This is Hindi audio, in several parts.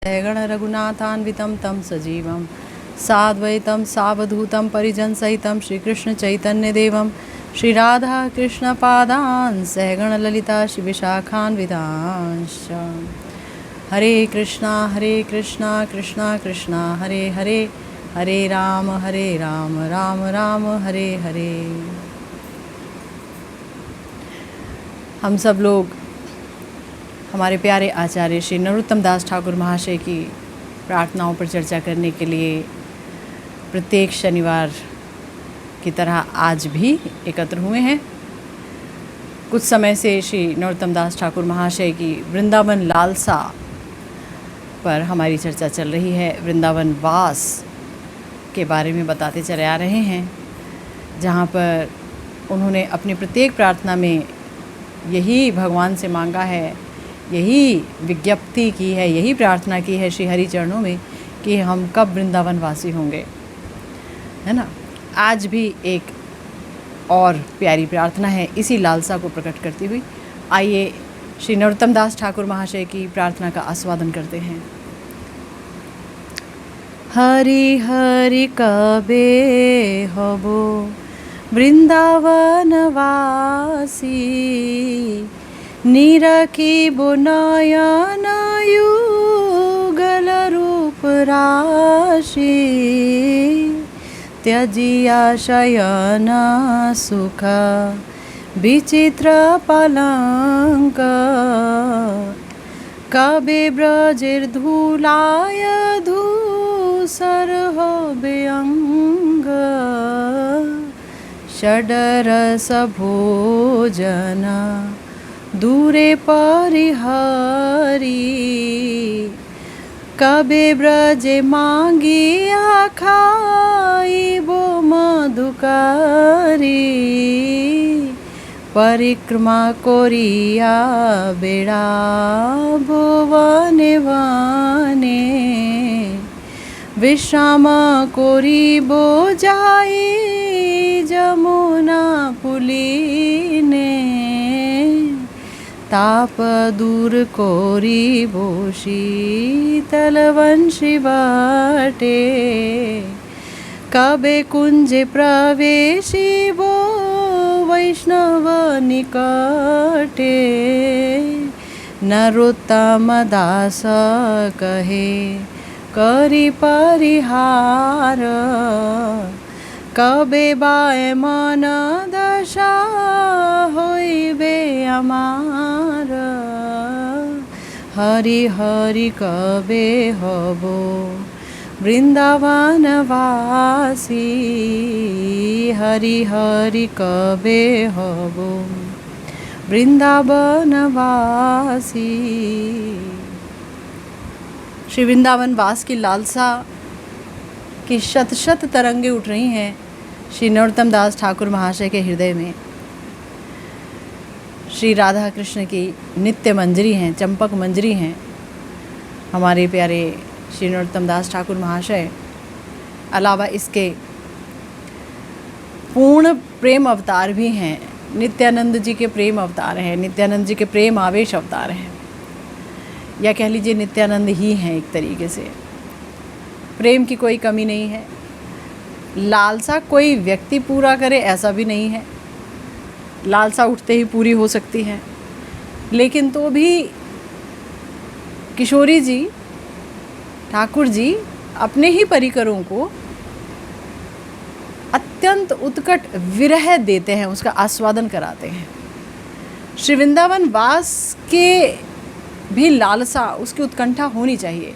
सहगण रघुनाथान्वितं तं सजीवं साद्वैतं सावधूतं परिजनसहितं श्रीकृष्णचैतन्यदेवं श्रीराधा कृष्णपादान् सहगण ललिता शिविशाखान्वितांश्च। हरे कृष्णा कृष्णा कृष्णा हरे हरे, हरे राम राम राम हरे हरे। हम सब लोग हमारे प्यारे आचार्य श्री नरोत्तम दास ठाकुर महाशय की प्रार्थनाओं पर चर्चा करने के लिए प्रत्येक शनिवार की तरह आज भी एकत्र हुए हैं। कुछ समय से श्री नरोत्तम दास ठाकुर महाशय की वृंदावन लालसा पर हमारी चर्चा चल रही है। वृंदावन वास के बारे में बताते चले आ रहे हैं, जहाँ पर उन्होंने अपनी प्रत्येक प्रार्थना में यही भगवान से मांगा है, यही विज्ञप्ति की है, यही प्रार्थना की है श्री हरि चरणों में कि हम कब वृंदावन वासी होंगे, है ना। आज भी एक और प्यारी प्रार्थना है इसी लालसा को प्रकट करती हुई। आइए श्री नरोत्तम दास ठाकुर महाशय की प्रार्थना का आस्वादन करते हैं। हरि हरि कबे हबो वृंदावन वासी, निरखिबो नयन युगल रूप राशि, त्यजिया शयन सुख विचित्र पलंक, कबे ब्रजेर धूलाय धूसर होबे अंग, षडरस भोजन दूरे परिहरी, कबे ब्रजे मांगिया खाइबो मधुकारी, परिक्रमा करिया बेड़ाबो वने वने, विश्राम करिबो जाई जमुना पुलिने, ताप दूर करिबो शीतल वंशी बाटे, कबे कुंजे प्रवेशिबो वैष्णव निकटे, नरोत्तम दास कहे करी परिहार, कबे बाय मन दशा होइबे अमार, हरि हरि कबे हबो वृंदावन वासी, हरि हरि कबे हबो वृंदावन वासी। श्री वृंदावन वास की लालसा की शत शत तरंगे उठ रही हैं श्री नरोत्तम दास ठाकुर महाशय के हृदय में। श्री राधा कृष्ण की नित्य मंजरी हैं, चंपक मंजरी हैं हमारे प्यारे श्री नरोत्तम दास ठाकुर महाशय। अलावा इसके पूर्ण प्रेम अवतार भी हैं, नित्यानंद जी के प्रेम अवतार हैं, नित्यानंद जी के प्रेम आवेश अवतार हैं, या कह लीजिए नित्यानंद ही हैं एक तरीके से। प्रेम की कोई कमी नहीं है, लालसा कोई व्यक्ति पूरा करे ऐसा भी नहीं है, लालसा उठते ही पूरी हो सकती है, लेकिन तो भी किशोरी जी, ठाकुर जी अपने ही परिकरों को अत्यंत उत्कट विरह देते हैं, उसका आस्वादन कराते हैं। श्री वृंदावन वास के भी लालसा, उसकी उत्कंठा होनी चाहिए,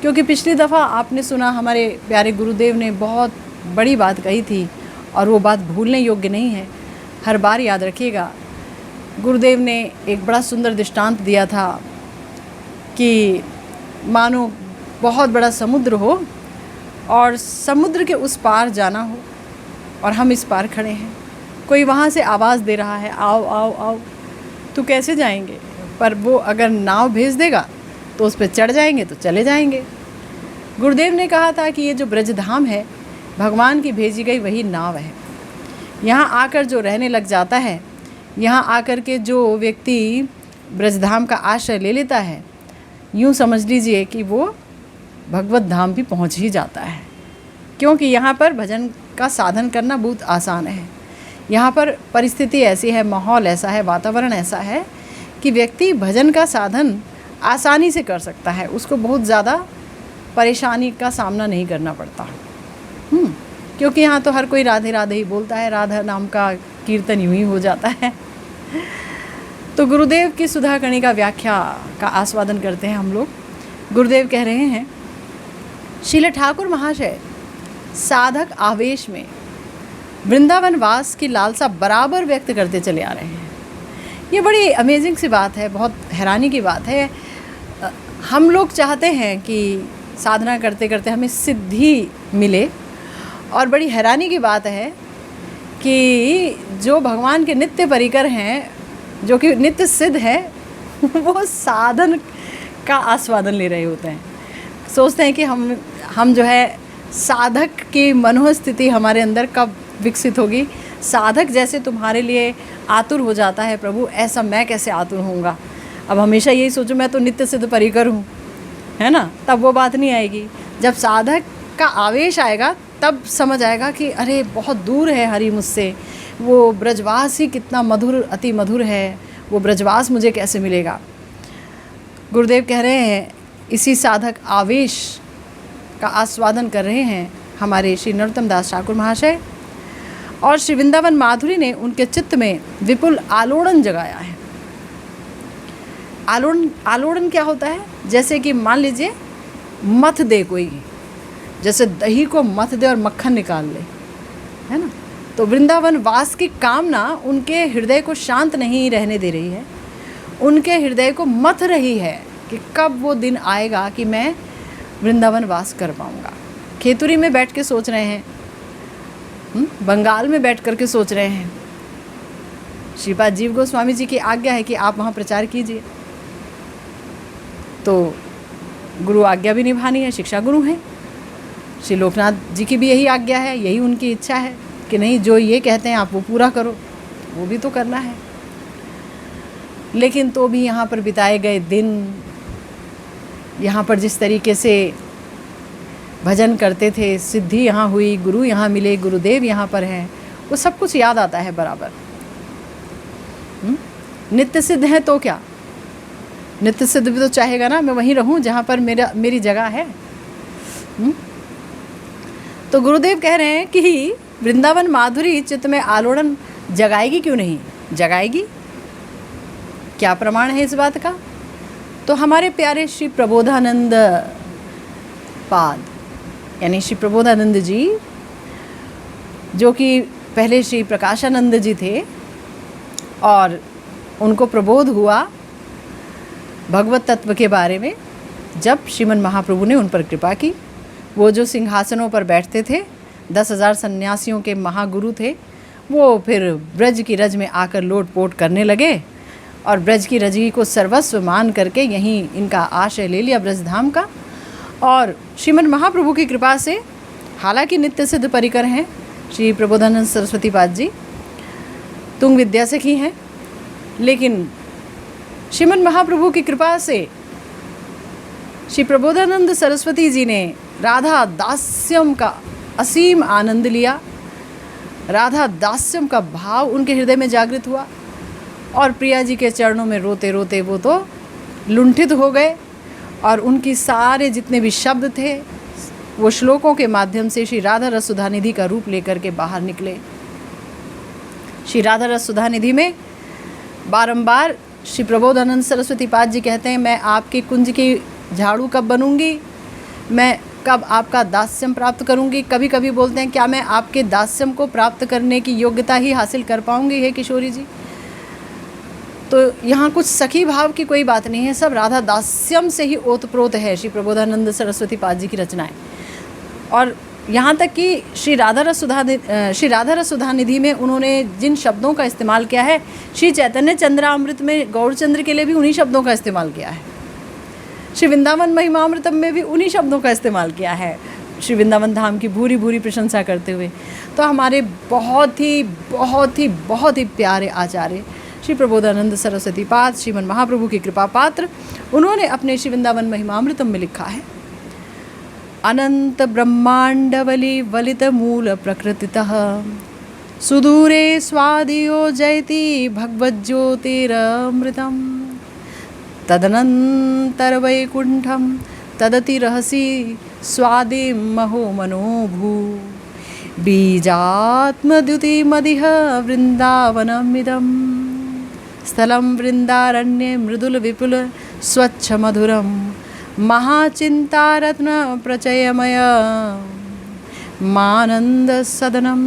क्योंकि पिछली दफ़ा आपने सुना हमारे प्यारे गुरुदेव ने बहुत बड़ी बात कही थी और वो बात भूलने योग्य नहीं है, हर बार याद रखिएगा। गुरुदेव ने एक बड़ा सुंदर दृष्टांत दिया था कि मानो बहुत बड़ा समुद्र हो और समुद्र के उस पार जाना हो और हम इस पार खड़े हैं, कोई वहाँ से आवाज़ दे रहा है आओ आओ आओ, तो कैसे जाएंगे? पर वो अगर नाव भेज देगा तो उस पर चढ़ जाएंगे, तो चले जाएंगे। गुरुदेव ने कहा था कि ये जो ब्रजधाम है भगवान की भेजी गई वही नाव है। यहाँ आकर जो रहने लग जाता है, यहाँ आकर के जो व्यक्ति ब्रजधाम का आश्रय ले लेता है, यूँ समझ लीजिए कि वो भगवत धाम भी पहुँच ही जाता है, क्योंकि यहाँ पर भजन का साधन करना बहुत आसान है। यहाँ पर परिस्थिति ऐसी है, माहौल ऐसा है, वातावरण ऐसा है कि व्यक्ति भजन का साधन आसानी से कर सकता है, उसको बहुत ज़्यादा परेशानी का सामना नहीं करना पड़ता। क्योंकि यहाँ तो हर कोई राधे राधे ही बोलता है, राधा नाम का कीर्तन यूँ ही हो जाता है। तो गुरुदेव की सुधा कणिका व्याख्या का आस्वादन करते हैं हम लोग। गुरुदेव कह रहे हैं, श्रील ठाकुर महाशय साधक आवेश में वृंदावन वास की लालसा बराबर व्यक्त करते चले आ रहे हैं। ये बड़ी अमेजिंग सी बात है, बहुत हैरानी की बात है। हम लोग चाहते हैं कि साधना करते करते हमें सिद्धि मिले, और बड़ी हैरानी की बात है कि जो भगवान के नित्य परिकर हैं, जो कि नित्य सिद्ध हैं, वो साधन का आस्वादन ले रहे होते हैं। सोचते हैं कि हम जो है साधक की मनोस्थिति हमारे अंदर कब विकसित होगी। साधक जैसे तुम्हारे लिए आतुर हो जाता है प्रभु, ऐसा मैं कैसे आतुर होऊंगा। अब हमेशा यही सोचो मैं तो नित्य सिद्ध परिकर हूँ, है ना, तब वो बात नहीं आएगी। जब साधक का आवेश आएगा तब समझ आएगा कि अरे बहुत दूर है हरि मुझसे, वो ब्रजवास ही कितना मधुर, अति मधुर है, वो ब्रजवास मुझे कैसे मिलेगा। गुरुदेव कह रहे हैं इसी साधक आवेश का आस्वादन कर रहे हैं हमारे श्री नरोत्तम दास ठाकुर महाशय, और श्री वृंदावन माधुरी ने उनके चित्त में विपुल आलोड़न जगाया है। आलोड़न क्या होता है? जैसे कि मान लीजिए मथ दे कोई, जैसे दही को मथ दे और मक्खन निकाल ले, है ना। तो वृंदावन वास की कामना उनके हृदय को शांत नहीं रहने दे रही है, उनके हृदय को मथ रही है कि कब वो दिन आएगा कि मैं वृंदावन वास कर पाऊँगा। खेतुरी में बैठ के सोच रहे हैं, बंगाल में बैठ कर के सोच रहे हैं। श्रीपाद जीव गोस्वामी जी की आज्ञा है कि आप वहाँ प्रचार कीजिए, तो गुरु आज्ञा भी निभानी है, शिक्षा गुरु हैं। श्री लोकनाथ जी की भी यही आज्ञा है, यही उनकी इच्छा है कि नहीं, जो ये कहते हैं आप वो पूरा करो, वो भी तो करना है। लेकिन तो भी यहाँ पर बिताए गए दिन, यहाँ पर जिस तरीके से भजन करते थे, सिद्धि यहाँ हुई, गुरु यहाँ मिले, गुरुदेव यहाँ पर हैं, वो सब कुछ याद आता है बराबर। नित्य सिद्ध है तो क्या, नित्य सिद्ध भी तो चाहेगा ना मैं वहीं रहूं जहाँ पर मेरी जगह है। तो गुरुदेव कह रहे हैं कि वृंदावन माधुरी चित्त में आलोड़न जगाएगी, क्यों नहीं जगाएगी। क्या प्रमाण है इस बात का? तो हमारे प्यारे श्री प्रबोधानंद पाद यानी श्री प्रबोधानंद जी, जो कि पहले श्री प्रकाशानंद जी थे, और उनको प्रबोध हुआ भगवत तत्व के बारे में जब श्रीमन महाप्रभु ने उन पर कृपा की। वो जो सिंहासनों पर बैठते थे, 10,000 सन्यासियों के महागुरु थे, वो फिर ब्रज की रज में आकर लोट पोट करने लगे, और ब्रज की रजी को सर्वस्व मान करके यहीं इनका आश्रय ले लिया ब्रजधाम का। और श्रीमन महाप्रभु की कृपा से, हालांकि नित्य सिद्ध परिकर हैं श्री प्रबोधानंद सरस्वती पाद जी, तुंग विद्या से की हैं, लेकिन श्रीमन महाप्रभु की कृपा से श्री प्रबोधानंद सरस्वती जी ने राधा दास्यम का असीम आनंद लिया। राधा दास्यम का भाव उनके हृदय में जागृत हुआ, और प्रिया जी के चरणों में रोते रोते वो तो लुंठित हो गए, और उनकी सारे जितने भी शब्द थे वो श्लोकों के माध्यम से श्री राधा रस सुधा निधि का रूप लेकर के बाहर निकले। श्री राधा रस सुधा निधि में बारंबार श्री प्रबोधानंद सरस्वती पाद जी कहते हैं, मैं आपके कुंज की झाड़ू कब बनूंगी, मैं कब आपका दास्यम प्राप्त करूंगी। कभी कभी बोलते हैं, क्या मैं आपके दास्यम को प्राप्त करने की योग्यता ही हासिल कर पाऊंगी हे किशोरी जी। तो यहाँ कुछ सखी भाव की कोई बात नहीं है, सब राधा दास्यम से ही ओतप्रोत है श्री प्रबोधानंद सरस्वती पाद जी की रचनाएं। और यहाँ तक कि श्री राधा रस सुधा निधि में उन्होंने जिन शब्दों का इस्तेमाल किया है, श्री चैतन्य चंद्रामृत में गौरचंद्र के लिए भी उन्हीं शब्दों का इस्तेमाल किया है, श्री वृंदावन महिमामृतम में भी उन्हीं शब्दों का इस्तेमाल किया है, श्री वृंदावन धाम की भूरी भूरी प्रशंसा करते हुए। तो हमारे बहुत ही प्यारे आचार्य श्री प्रबोधानंद सरस्वती पाद श्रीमन महाप्रभु की कृपा पात्र, उन्होंने अपने श्री वृंदावन महिमामृतम में लिखा है, अनंत ब्रह्मांडवली वलित मूल प्रकृतितः सुदूरे स्वादियो जयति भगवज्योतिरमृतम तदनंतर वैकुंठम तदति रहसी स्वादिं महो मनोभू बीजात्मद्युतिमदिह वृंदावनमिदं स्थलं वृंदारण्ये मृदुल विपुल स्वच्छ मधुरं महाचिंतारत्न प्रचयमय मानंद सदनं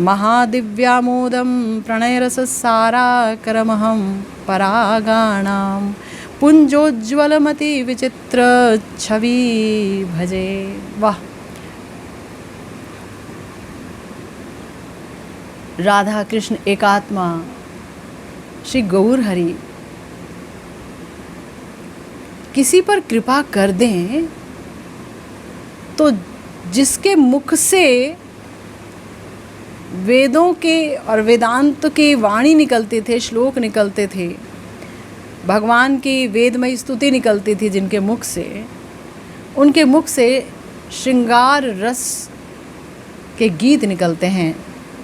महादिव्यामोदं प्रणयरससाराकरमहं परागाणां पुंजोज्ज्वलमति विचित्र छवि भजे। वाह, राधा कृष्ण एकात्मा श्री गौर हरि किसी पर कृपा कर दें तो जिसके मुख से वेदों के और वेदांत के वाणी निकलते थे, श्लोक निकलते थे, भगवान की वेदमयी स्तुति निकलती थी, जिनके मुख से, उनके मुख से श्रृंगार रस के गीत निकलते हैं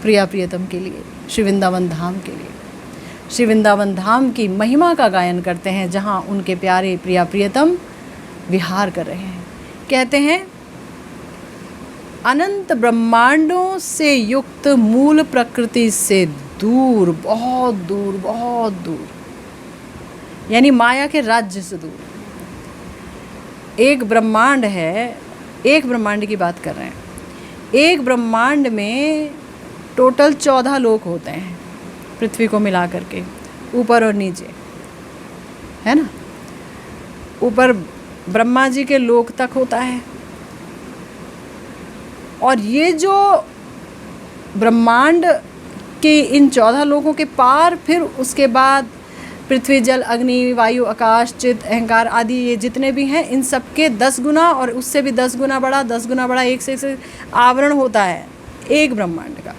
प्रिया प्रियतम के लिए, श्री वृंदावन धाम के लिए। श्री वृंदावन धाम की महिमा का गायन करते हैं जहाँ उनके प्यारे प्रिया प्रियतम विहार कर रहे हैं। कहते हैं, अनंत ब्रह्मांडों से युक्त मूल प्रकृति से दूर, बहुत दूर, बहुत दूर, यानी माया के राज्य से दूर एक ब्रह्मांड है। एक ब्रह्मांड की बात कर रहे हैं। एक ब्रह्मांड में टोटल 14 लोक होते हैं, पृथ्वी को मिला करके, ऊपर और नीचे, है ना। ऊपर ब्रह्मा जी के लोक तक होता है, और ये जो ब्रह्मांड के इन 14 लोकों के पार फिर उसके बाद पृथ्वी, जल, अग्नि, वायु, आकाश, चित्त, अहंकार आदि ये जितने भी हैं, इन सबके 10 गुना और उससे भी 10 गुना बड़ा, 10 गुना बड़ा, एक से आवरण होता है एक ब्रह्मांड का।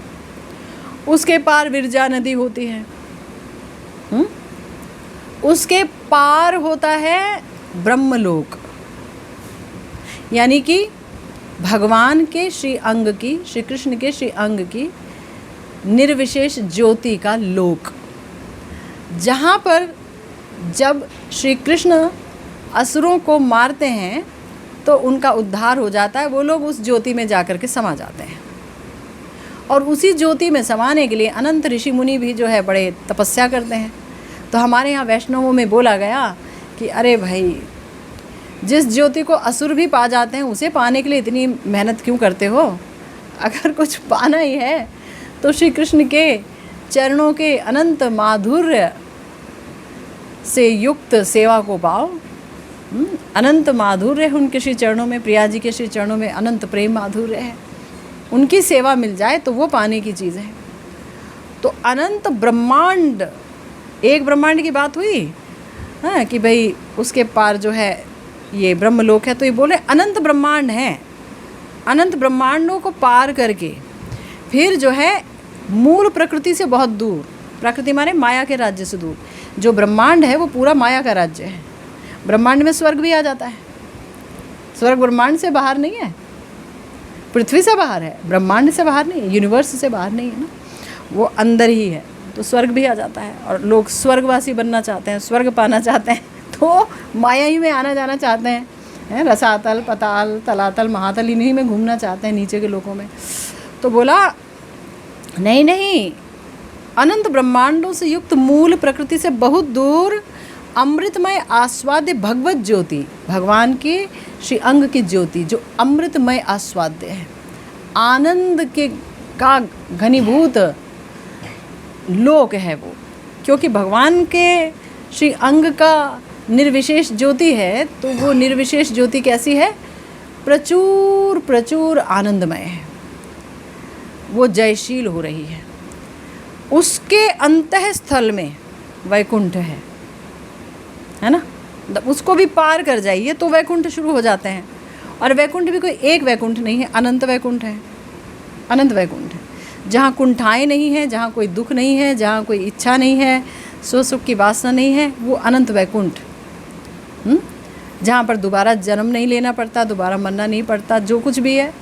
उसके पार विरजा नदी होती है, उसके पार होता है ब्रह्मलोक, यानी कि भगवान के श्री अंग की, श्री कृष्ण के श्री अंग की निर्विशेष ज्योति का लोक, जहाँ पर जब श्री कृष्ण असुरों को मारते हैं तो उनका उद्धार हो जाता है। वो लोग उस ज्योति में जाकर के समा जाते हैं, और उसी ज्योति में समाने के लिए अनंत ऋषि मुनि भी जो है बड़े तपस्या करते हैं। तो हमारे यहाँ वैष्णवों में बोला गया कि अरे भाई, जिस ज्योति को असुर भी पा जाते हैं उसे पाने के लिए इतनी मेहनत क्यों करते हो? अगर कुछ पाना ही है तो श्री कृष्ण के चरणों के अनंत माधुर्य से युक्त सेवा को पाओ। अनंत माधुर्य है उनके श्री चरणों में, प्रिया जी के श्री चरणों में अनंत प्रेम माधुर्य है, उनकी सेवा मिल जाए तो वो पाने की चीज़ है। तो अनंत ब्रह्मांड, एक ब्रह्मांड की बात हुई हाँ कि भाई उसके पार जो है ये ब्रह्मलोक है, तो ये बोले अनंत ब्रह्मांड हैं। अनंत ब्रह्मांडों को पार करके फिर जो है मूल प्रकृति से बहुत दूर, प्रकृति माने माया के राज्य से दूर, जो ब्रह्मांड है वो पूरा माया का राज्य है। ब्रह्मांड में स्वर्ग भी आ जाता है। स्वर्ग ब्रह्मांड से बाहर नहीं है, पृथ्वी से बाहर है, ब्रह्मांड से बाहर नहीं है, यूनिवर्स से बाहर नहीं है ना, वो अंदर ही है। तो स्वर्ग भी आ जाता है, और लोग स्वर्गवासी बनना चाहते हैं, स्वर्ग पाना चाहते हैं, तो माया ही में आना जाना चाहते हैं, रसातल, पताल, तलातल, महातल, इन्हीं में घूमना चाहते हैं, नीचे के लोगों में। तो बोला नहीं नहीं, अनंत ब्रह्मांडों से युक्त मूल प्रकृति से बहुत दूर अमृतमय आस्वाद्य भगवत ज्योति, भगवान के श्री अंग की ज्योति जो अमृतमय आस्वाद्य है, आनंद के का घनीभूत लोक है वो। क्योंकि भगवान के श्री अंग का निर्विशेष ज्योति है, तो वो निर्विशेष ज्योति कैसी है? प्रचुर प्रचुर आनंदमय है, वो जयशील हो रही है। उसके अंतःस्थल में वैकुंठ है ना, उसको भी पार कर जाइए तो वैकुंठ शुरू हो जाते हैं। और वैकुंठ भी कोई एक वैकुंठ नहीं है, अनंत वैकुंठ है, अनंत वैकुंठ है, जहाँ कुंठाएँ नहीं है, जहाँ कोई दुख नहीं है, जहाँ कोई इच्छा नहीं है, स्व सुख की वासना नहीं है, वो अनंत वैकुंठ, जहाँ पर दोबारा जन्म नहीं लेना पड़ता, दोबारा मरना नहीं पड़ता, जो कुछ भी है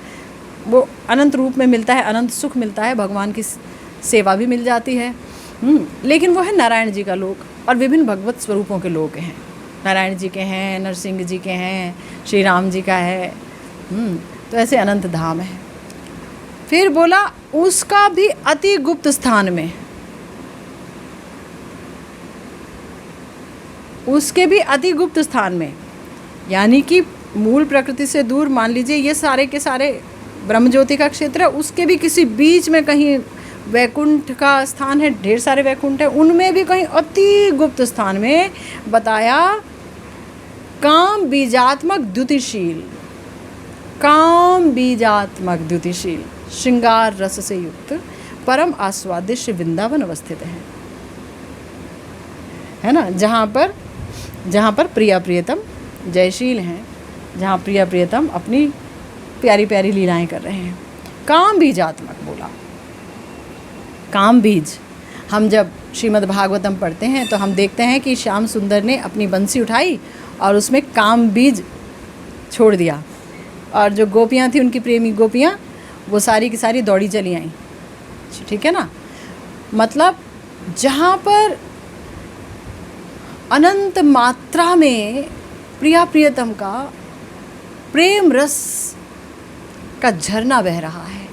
वो अनंत रूप में मिलता है, अनंत सुख मिलता है, भगवान की सेवा भी मिल जाती है। लेकिन वो है नारायण जी का लोक, और विभिन्न भगवत स्वरूपों के लोक हैं। नारायण जी के हैं, नरसिंह जी के हैं, श्री राम जी का है। तो ऐसे अनंत धाम है। फिर बोला उसका भी अति गुप्त स्थान में, उसके भी अति गुप्त स्थान में, यानी कि मूल प्रकृति से दूर, मान लीजिए ये सारे के सारे ब्रह्म ज्योति का क्षेत्र है, उसके भी किसी बीच में कहीं वैकुंठ का स्थान है, ढेर सारे वैकुंठ है, उनमें भी कहीं अति गुप्त स्थान में बताया काम बीजात्मक द्युतिशील, काम बीजात्मक द्युतिशील श्रृंगार रस से युक्त परम आस्वादिष्ट वृंदावन अवस्थित है ना, जहाँ पर प्रिया प्रियतम जयशील हैं, जहाँ प्रिया प्रियतम अपनी प्यारी प्यारी लीलाएं कर रहे हैं। काम बीजात्मक बोला, काम बीज। हम जब श्रीमद् भागवतम पढ़ते हैं तो हम देखते हैं कि श्याम सुंदर ने अपनी बंसी उठाई और उसमें काम बीज छोड़ दिया, और जो गोपियाँ थी, उनकी प्रेमी गोपियाँ, वो सारी की सारी दौड़ी चली आईं। ठीक है ना, मतलब जहाँ पर अनंत मात्रा में प्रिया प्रियतम का प्रेम रस का झरना बह रहा है।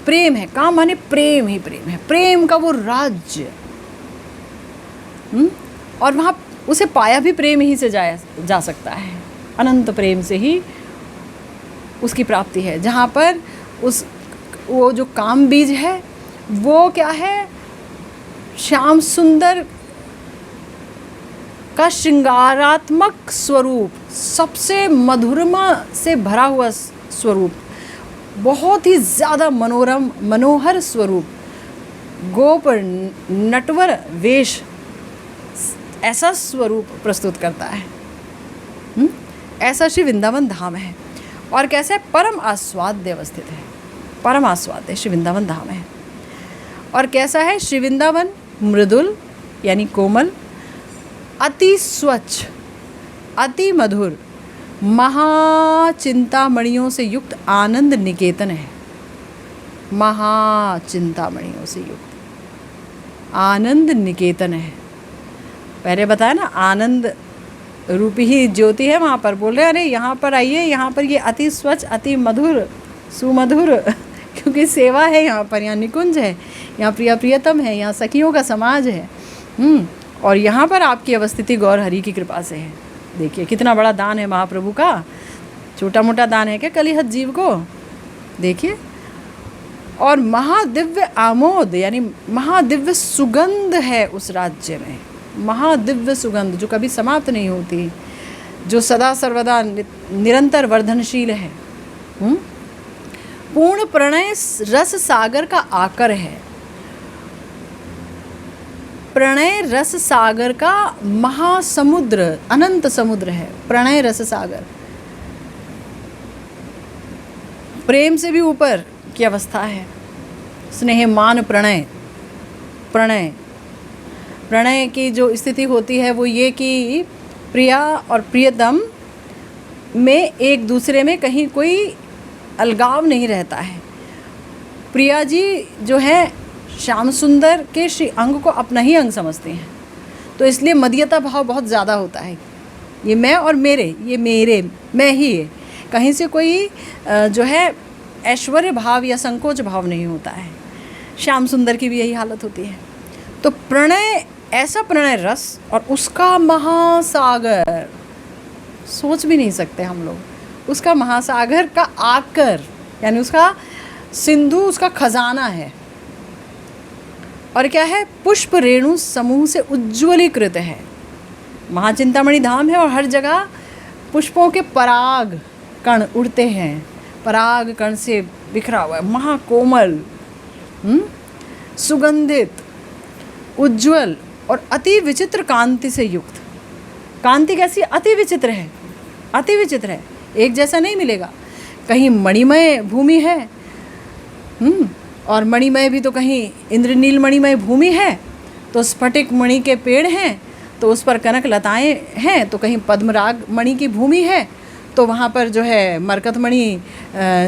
प्रेम है, काम माने प्रेम ही प्रेम है, प्रेम का वो राज्य। और वहाँ उसे पाया भी प्रेम ही से जा सकता है, अनंत प्रेम से ही उसकी प्राप्ति है। जहाँ पर वो जो काम बीज है वो क्या है, श्याम सुंदर का श्रृंगारात्मक स्वरूप, सबसे मधुरमा से भरा हुआ स्वरूप, बहुत ही ज़्यादा मनोरम मनोहर स्वरूप, गोप नटवर वेश, ऐसा स्वरूप प्रस्तुत करता है। ऐसा श्री वृंदावन धाम है। और कैसे है, परम आस्वाद्य अवस्थित है, परम आस्वाद्य श्री वृंदावन धाम है। और कैसा है, श्री वृंदावन मृदुल यानी कोमल, अति स्वच्छ, अति मधुर, महाचिंतामणियों से युक्त आनंद निकेतन है। महाचिंतामणियों से युक्त आनंद निकेतन है। पहले बताया ना, आनंद रूपी ही ज्योति है। वहाँ पर बोल रहे अरे यहाँ पर आइए, यहाँ पर ये अति स्वच्छ, अति मधुर, सुमधुर क्योंकि सेवा है यहाँ पर, यहाँ निकुंज है, यहाँ प्रिया प्रियतम है, यहाँ सखियों का समाज है। और यहाँ पर आपकी अवस्थिति गौर हरि की कृपा से है। देखिए कितना बड़ा दान है महाप्रभु का, छोटा मोटा दान है क्या कलिहत जीव को, देखिए। और महादिव्य आमोद यानी महादिव्य सुगंध है उस राज्य में, महादिव्य सुगंध जो कभी समाप्त नहीं होती, जो सदा सर्वदा निरंतर वर्धनशील है। पूर्ण प्रणय रस सागर का आकर है, प्रणय रस सागर का महासमुद्र, अनंत समुद्र है प्रणय रस सागर। प्रेम से भी ऊपर की अवस्था है, स्नेह मान प्रणय। प्रणय की जो स्थिति होती है वो ये कि प्रिया और प्रियतम में एक दूसरे में कहीं कोई अलगाव नहीं रहता है। प्रिया जी जो है श्याम सुंदर के श्री अंग को अपना ही अंग समझते हैं, तो इसलिए मदीयता भाव बहुत ज़्यादा होता है। ये मैं और मेरे, ये मेरे मैं ही है, कहीं से कोई जो है ऐश्वर्य भाव या संकोच भाव नहीं होता है। श्याम सुंदर की भी यही हालत होती है। तो प्रणय, ऐसा प्रणय रस और उसका महासागर, सोच भी नहीं सकते हम लोग। उसका महासागर का आकर यानी उसका सिंधु, उसका खजाना है। और क्या है, पुष्प रेणु समूह से उज्ज्वलीकृत है। महाचिंतामणि धाम है और हर जगह पुष्पों के पराग कण उड़ते हैं, पराग कण से बिखरा हुआ है, महाकोमल, सुगंधित, उज्ज्वल और अति विचित्र कांति से युक्त। कांति कैसी, अति विचित्र है, अति विचित्र है, एक जैसा नहीं मिलेगा। कहीं मणिमय भूमि है, और मणिमय भी तो कहीं इंद्रनील मणिमय भूमि है, तो स्फटिक मणि के पेड़ हैं तो उस पर कनक लताएं हैं, तो कहीं पद्मराग मणि की भूमि है तो वहाँ पर जो है मरकत मणि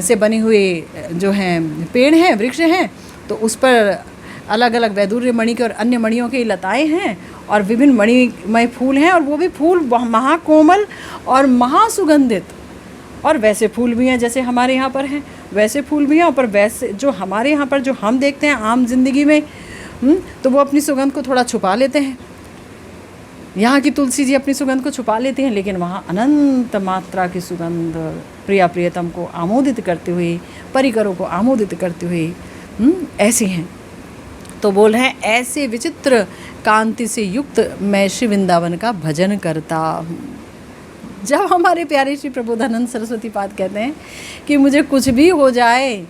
से बनी हुई जो हैं पेड़ हैं, वृक्ष हैं, तो उस पर अलग अलग वैदुर्य मणि के और अन्य मणियों की लताएं हैं और विभिन्न मणिमय फूल हैं, और वो भी फूल महाकोमल और महासुगंधित। और वैसे फूल भी हैं जैसे हमारे यहाँ पर हैं, वैसे फूल भी हैं, और पर वैसे जो हमारे यहाँ पर जो हम देखते हैं आम जिंदगी में, तो वो अपनी सुगंध को थोड़ा छुपा लेते हैं। यहाँ की तुलसी जी अपनी सुगंध को छुपा लेते हैं, लेकिन वहाँ अनंत मात्रा की सुगंध प्रिया प्रियतम को आमोदित करते हुए, परिकरों को आमोदित करते हुए ऐसी हैं। तो बोल रहे हैं ऐसे विचित्र कांति से युक्त मैं श्री वृंदावन का भजन करता हूँ। जब हमारे प्यारे श्री प्रबोधानंद सरस्वती पाद कहते हैं कि मुझे कुछ भी हो जाए,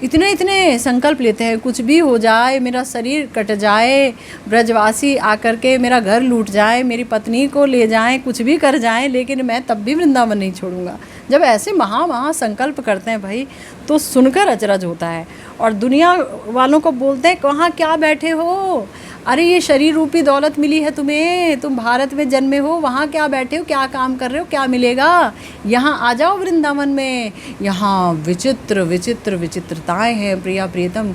इतने इतने संकल्प लेते हैं, कुछ भी हो जाए, मेरा शरीर कट जाए, ब्रजवासी आकर के मेरा घर लूट जाए, मेरी पत्नी को ले जाएं, कुछ भी कर जाएं, लेकिन मैं तब भी वृंदावन नहीं छोड़ूंगा। जब ऐसे महा संकल्प करते हैं भाई, तो सुनकर अचरज होता है। और दुनिया वालों को बोलते हैं कहाँ क्या बैठे हो, अरे ये शरीर रूपी दौलत मिली है तुम्हें, तुम भारत में जन्मे हो, वहाँ क्या बैठे हो, क्या काम कर रहे हो, क्या मिलेगा, यहाँ आ जाओ वृंदावन में। यहाँ विचित्र विचित्र विचित्रताएं हैं। प्रिया प्रियतम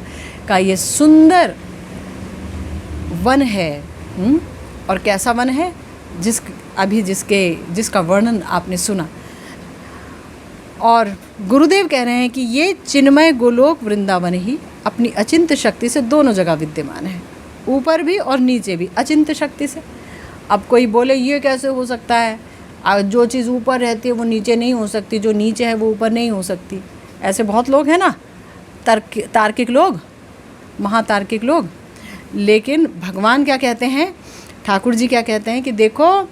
का ये सुंदर वन है। और कैसा वन है, जिसका वर्णन आपने सुना। और गुरुदेव कह रहे हैं कि ये चिन्मय गोलोक वृंदावन ही अपनी अचिंत्य शक्ति से दोनों जगह विद्यमान है, ऊपर भी और नीचे भी, अचिंत्य शक्ति से। अब कोई बोले ये कैसे हो सकता है, जो चीज़ ऊपर रहती है वो नीचे नहीं हो सकती, जो नीचे है वो ऊपर नहीं हो सकती। ऐसे बहुत लोग हैं ना, तार्किक लोग, महातार्किक लोग। लेकिन भगवान क्या कहते हैं, ठाकुर जी क्या कहते हैं कि देखो,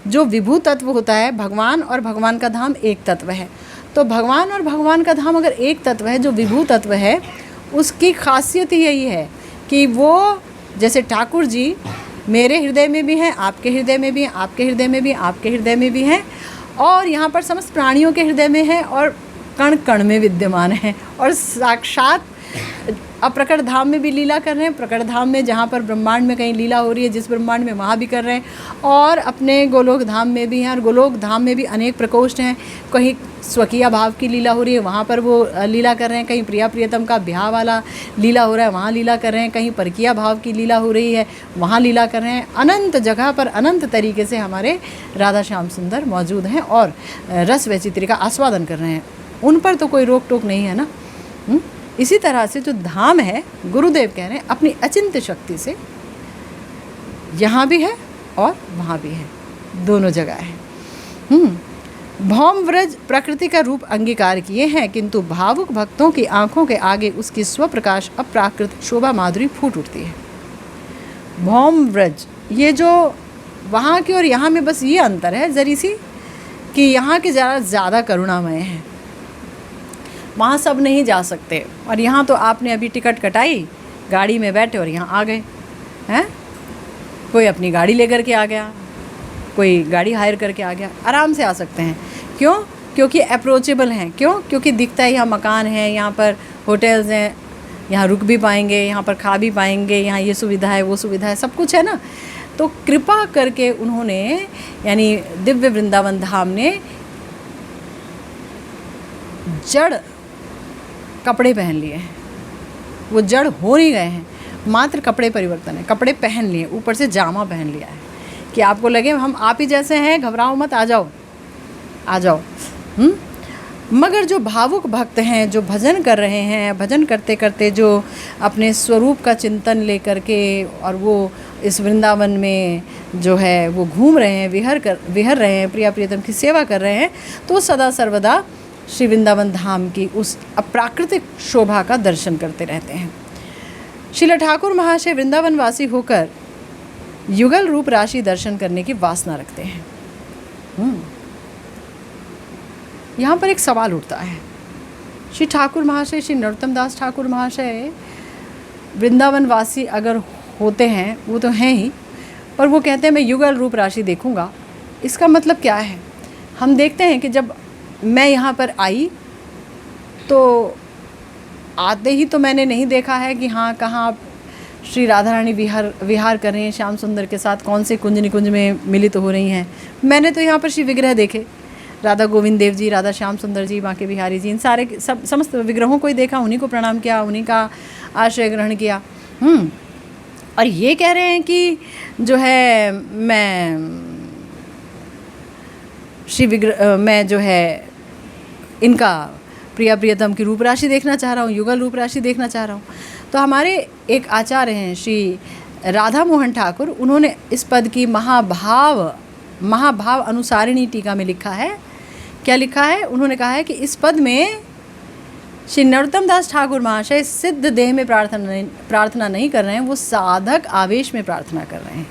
जो विभू तत्व होता है, भगवान और भगवान का धाम एक तत्व है। तो भगवान और भगवान का धाम अगर एक तत्व है, जो विभू तत्व है, उसकी खासियत ही यही है कि वो, जैसे ठाकुर जी मेरे हृदय में भी हैं, आपके हृदय में भी हैं, आपके हृदय में भी, आपके हृदय में भी हैं, और यहाँ पर समस्त प्राणियों के हृदय में हैं, और कण कण में विद्यमान हैं, और साक्षात अप्रकट धाम में भी लीला कर रहे हैं। प्रकट धाम में जहाँ पर ब्रह्मांड में कहीं लीला हो रही है, जिस ब्रह्मांड में, वहाँ भी कर रहे हैं, और अपने गोलोक धाम में भी हैं। और गोलोक धाम में भी अनेक प्रकोष्ठ हैं, कहीं स्वकीय भाव की लीला हो रही है, वहाँ पर वो लीला कर रहे हैं, कहीं प्रिया प्रियतम का ब्याह वाला लीला हो रहा है, वहाँ लीला कर रहे हैं, कहीं परकीय भाव की लीला हो रही है, वहाँ लीला कर रहे हैं। अनंत जगह पर अनंत तरीके से हमारे राधा श्याम सुंदर मौजूद हैं और रस वैचित्री का आस्वादन कर रहे हैं। उन पर तो कोई रोक टोक नहीं है ना। इसी तरह से जो धाम है, गुरुदेव कह रहे हैं अपनी अचिंत्य शक्ति से यहाँ भी है और वहाँ भी है, दोनों जगह है। भौम व्रज प्रकृति का रूप अंगीकार किए हैं, किंतु भावुक भक्तों की आंखों के आगे उसकी स्वप्रकाश अप्राकृत शोभा माधुरी फूट उठती है। भौम व्रज, ये जो वहाँ की और यहाँ में बस ये अंतर है जरी सी, कि यहाँ के ज़्यादा करुणामय हैं, वहाँ सब नहीं जा सकते, और यहाँ तो आपने अभी टिकट कटाई, गाड़ी में बैठे और यहाँ आ गए हैं। कोई अपनी गाड़ी लेकर के आ गया, कोई गाड़ी हायर करके आ गया, आराम से आ सकते हैं। क्यों? क्योंकि अप्रोचेबल हैं। क्यों? क्योंकि दिखता है यहाँ मकान है, यहाँ पर होटल्स हैं, यहाँ रुक भी पाएंगे, यहाँ पर खा भी पाएंगे, यहाँ ये सुविधा है, वो सुविधा है, सब कुछ है ना। तो कृपा करके उन्होंने, यानी दिव्य वृंदावन धाम ने, जड़ कपड़े पहन लिए हैं। वो जड़ हो नहीं गए हैं, मात्र कपड़े परिवर्तन है। कपड़े पहन लिए, ऊपर से जामा पहन लिया है कि आपको लगे हम आप ही जैसे हैं, घबराओ मत, आ जाओ आ जाओ। मगर जो भावुक भक्त हैं, जो भजन कर रहे हैं, भजन करते करते जो अपने स्वरूप का चिंतन लेकर के, और वो इस वृंदावन में जो है वो घूम रहे हैं, विहर रहे हैं, प्रिया प्रियतम की सेवा कर रहे हैं, तो सदा सर्वदा श्री वृंदावन धाम की उस अप्राकृतिक शोभा का दर्शन करते रहते हैं। श्रील ठाकुर महाशय वृंदावन वासी होकर युगल रूप राशि दर्शन करने की वासना रखते हैं। यहाँ पर एक सवाल उठता है, श्री ठाकुर महाशय, श्री नरोत्तम दास ठाकुर महाशय वृंदावन वासी अगर होते हैं, वो तो हैं ही, और वो कहते हैं मैं युगल रूप राशि देखूंगा, इसका मतलब क्या है? हम देखते हैं कि जब मैं यहाँ पर आई तो आते ही तो मैंने नहीं देखा है कि हाँ कहाँ श्री राधा रानी विहार कर रही हैं श्याम सुंदर के साथ, कौन से कुंज निकुंज में मिलित हो रही हैं। मैंने तो यहाँ पर श्री विग्रह देखे, राधा गोविंद देव जी, राधा श्याम सुंदर जी, बांके बिहारी जी, इन सारे समस्त विग्रहों को ही देखा, उन्हीं को प्रणाम किया, उन्हीं का आश्रय ग्रहण किया। और ये कह रहे हैं कि जो है मैं जो है इनका प्रियतम की रूप राशि देखना चाह रहा हूँ, युगल रूप राशि देखना चाह रहा हूँ। तो हमारे एक आचार्य हैं श्री राधा मोहन ठाकुर, उन्होंने इस पद की महाभाव अनुसारिणी टीका में लिखा है। क्या लिखा है? उन्होंने कहा है कि इस पद में श्री नरोत्तम दास ठाकुर महाशय सिद्ध देह में प्रार्थना नहीं कर रहे हैं, वो साधक आवेश में प्रार्थना कर रहे हैं।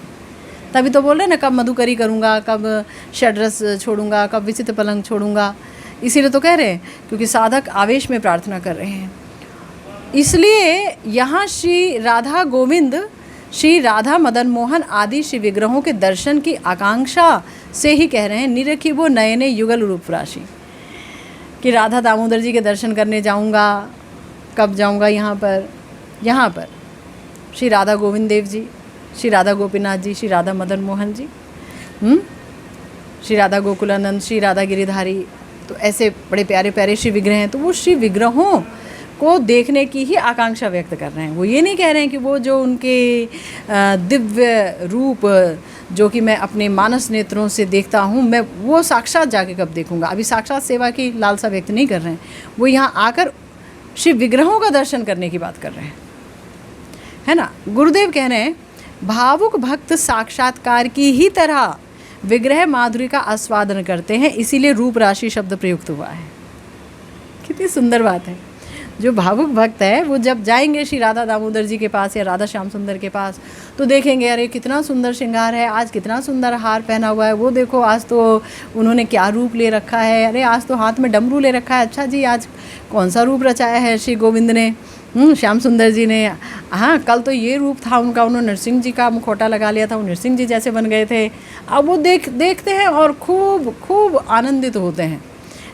तभी तो बोल रहे हैं ना, कब मधुकरी करूँगा, कब षड्रस छोड़ूंगा, कब विचित्र पलंग छोड़ूंगा। इसीलिए तो कह रहे हैं, क्योंकि साधक आवेश में प्रार्थना कर रहे हैं। इसलिए यहाँ श्री राधा गोविंद, श्री राधा मदन मोहन आदि श्री विग्रहों के दर्शन की आकांक्षा से ही कह रहे हैं, निरखी वो नयने युगल रूप राशि, कि राधा दामोदर जी के दर्शन करने जाऊंगा। कब जाऊंगा? यहाँ पर श्री राधा गोविंद देव जी, श्री राधा गोपीनाथ जी, श्री राधा मदन मोहन जी, श्री राधा गोकुलानंद, श्री राधा गिरिधारी, तो ऐसे बड़े प्यारे प्यारे श्री विग्रह हैं। तो वो श्री विग्रहों को देखने की ही आकांक्षा व्यक्त कर रहे हैं। वो ये नहीं कह रहे हैं कि वो जो उनके दिव्य रूप जो कि मैं अपने मानस नेत्रों से देखता हूँ, मैं वो साक्षात जाके कब देखूँगा। अभी साक्षात सेवा की लालसा व्यक्त नहीं कर रहे हैं, वो यहाँ आकर श्री विग्रहों का दर्शन करने की बात कर रहे हैं, है ना। गुरुदेव कह रहे हैं, भावुक भक्त साक्षात्कार की ही तरह विग्रह माधुरी का आस्वादन करते हैं, इसीलिए रूप राशि शब्द प्रयुक्त हुआ है। कितनी सुंदर बात है। जो भावुक भक्त है वो जब जाएंगे श्री राधा दामोदर जी के पास या राधा श्याम सुंदर के पास, तो देखेंगे अरे कितना सुंदर श्रृंगार है, आज कितना सुंदर हार पहना हुआ है, वो देखो आज तो उन्होंने क्या रूप ले रखा है, अरे आज तो हाथ में डमरू ले रखा है, अच्छा जी आज कौन सा रूप रचाया है श्री गोविंद ने, श्याम सुंदर जी ने। हाँ, कल तो ये रूप था उनका, उन्होंने नरसिंह जी का मुखौटा लगा लिया था, वो नरसिंह जी जैसे बन गए थे। अब वो देखते हैं और खूब आनंदित होते हैं,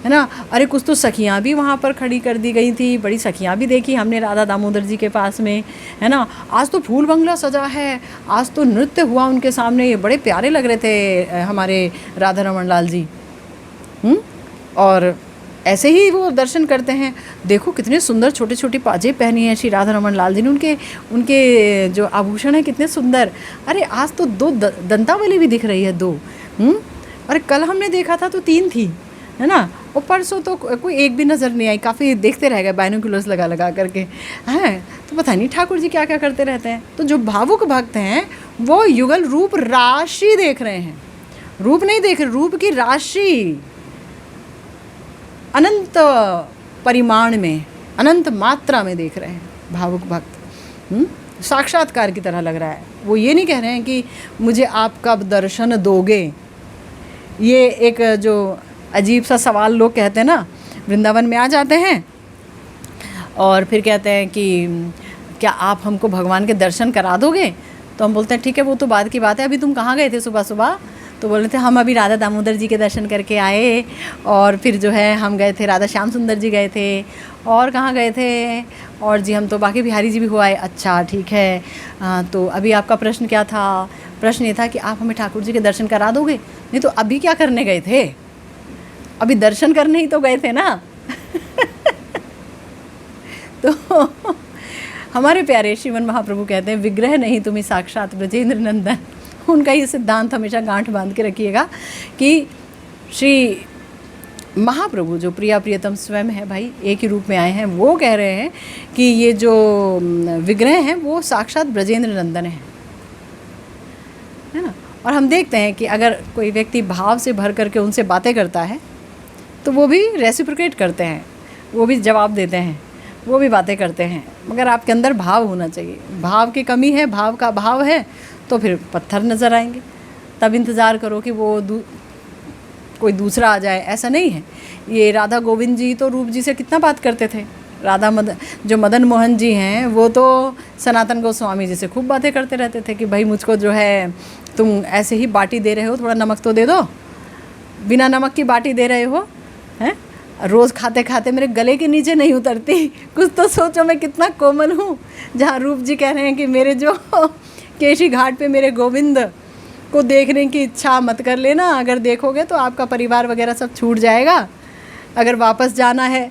है ना। अरे कुछ तो सखियाँ भी वहाँ पर खड़ी कर दी गई थी, बड़ी सखियाँ भी देखी हमने राधा दामोदर जी के पास में, है ना। आज तो फूल बंगला सजा है, आज तो नृत्य हुआ उनके सामने, ये बड़े प्यारे लग रहे थे हमारे राधा रमन लाल जी। और ऐसे ही वो दर्शन करते हैं। देखो कितने सुंदर छोटे छोटे पाजेब पहनी हैं श्री राधा रमन लाल जी ने, उनके जो आभूषण हैं कितने सुंदर। अरे आज तो 2 दंतावली भी दिख रही है, 2। अरे कल हमने देखा था तो 3 थी, है ना। और परसों तो कोई एक भी नज़र नहीं आई, काफ़ी देखते रह गए बाइनोकुलर्स लगा करके, हैं। तो पता नहीं ठाकुर जी क्या क्या करते रहते हैं। तो जो भावुक भक्त हैं वो युगल रूप राशि देख रहे हैं, रूप नहीं देख रहे, रूप की राशि अनंत परिमाण में, अनंत मात्रा में देख रहे हैं भावुक भक्त। साक्षात्कार की तरह लग रहा है। वो ये नहीं कह रहे हैं कि मुझे आप कब दर्शन दोगे। ये एक जो अजीब सा सवाल लोग कहते हैं ना, वृंदावन में आ जाते हैं और फिर कहते हैं कि क्या आप हमको भगवान के दर्शन करा दोगे। तो हम बोलते हैं ठीक है, वो तो बाद की बात है, अभी तुम कहाँ गए थे सुबह सुबह। तो बोल रहे थे हम अभी राधा दामोदर जी के दर्शन करके आए, और फिर जो है हम गए थे राधा श्याम सुंदर जी गए थे, और कहाँ गए थे, और जी हम तो बांके बिहारी जी भी हो आए। अच्छा ठीक है, तो अभी आपका प्रश्न क्या था? प्रश्न ये था कि आप हमें ठाकुर जी के दर्शन करा दोगे। नहीं तो अभी क्या करने गए थे? अभी दर्शन करने ही तो गए थे ना। तो हमारे प्यारे श्रीमन महाप्रभु कहते हैं, विग्रह नहीं तुम्हें साक्षात ब्रजेंद्र नंदन। उनका ये सिद्धांत हमेशा गांठ बांध के रखिएगा कि श्री महाप्रभु जो प्रियतम स्वयं है भाई, एक ही रूप में आए हैं, वो कह रहे हैं कि ये जो विग्रह हैं वो साक्षात ब्रजेंद्र नंदन है ना। और हम देखते हैं कि अगर कोई व्यक्ति भाव से भर करके उनसे बातें करता है तो वो भी रेसिप्रोकेट करते हैं, वो भी जवाब देते हैं, वो भी बातें करते हैं, मगर आपके अंदर भाव होना चाहिए। भाव की कमी है, भाव का अभाव है, तो फिर पत्थर नज़र आएंगे। तब इंतज़ार करो कि वो कोई दूसरा आ जाए, ऐसा नहीं है। ये राधा गोविंद जी तो रूप जी से कितना बात करते थे। जो मदन मोहन जी हैं वो तो सनातन गोस्वामी जी से खूब बातें करते रहते थे कि भाई मुझको जो है तुम ऐसे ही बाटी दे रहे हो, थोड़ा नमक तो दे दो, बिना नमक की बाटी दे रहे हो हैं, रोज़ खाते खाते मेरे गले के नीचे नहीं उतरती। कुछ तो सोचो मैं कितना कोमल हूँ, जहाँ रूप जी कह रहे हैं कि मेरे जो केशी घाट पे मेरे गोविंद को देखने की इच्छा मत कर लेना, अगर देखोगे तो आपका परिवार वगैरह सब छूट जाएगा। अगर वापस जाना है,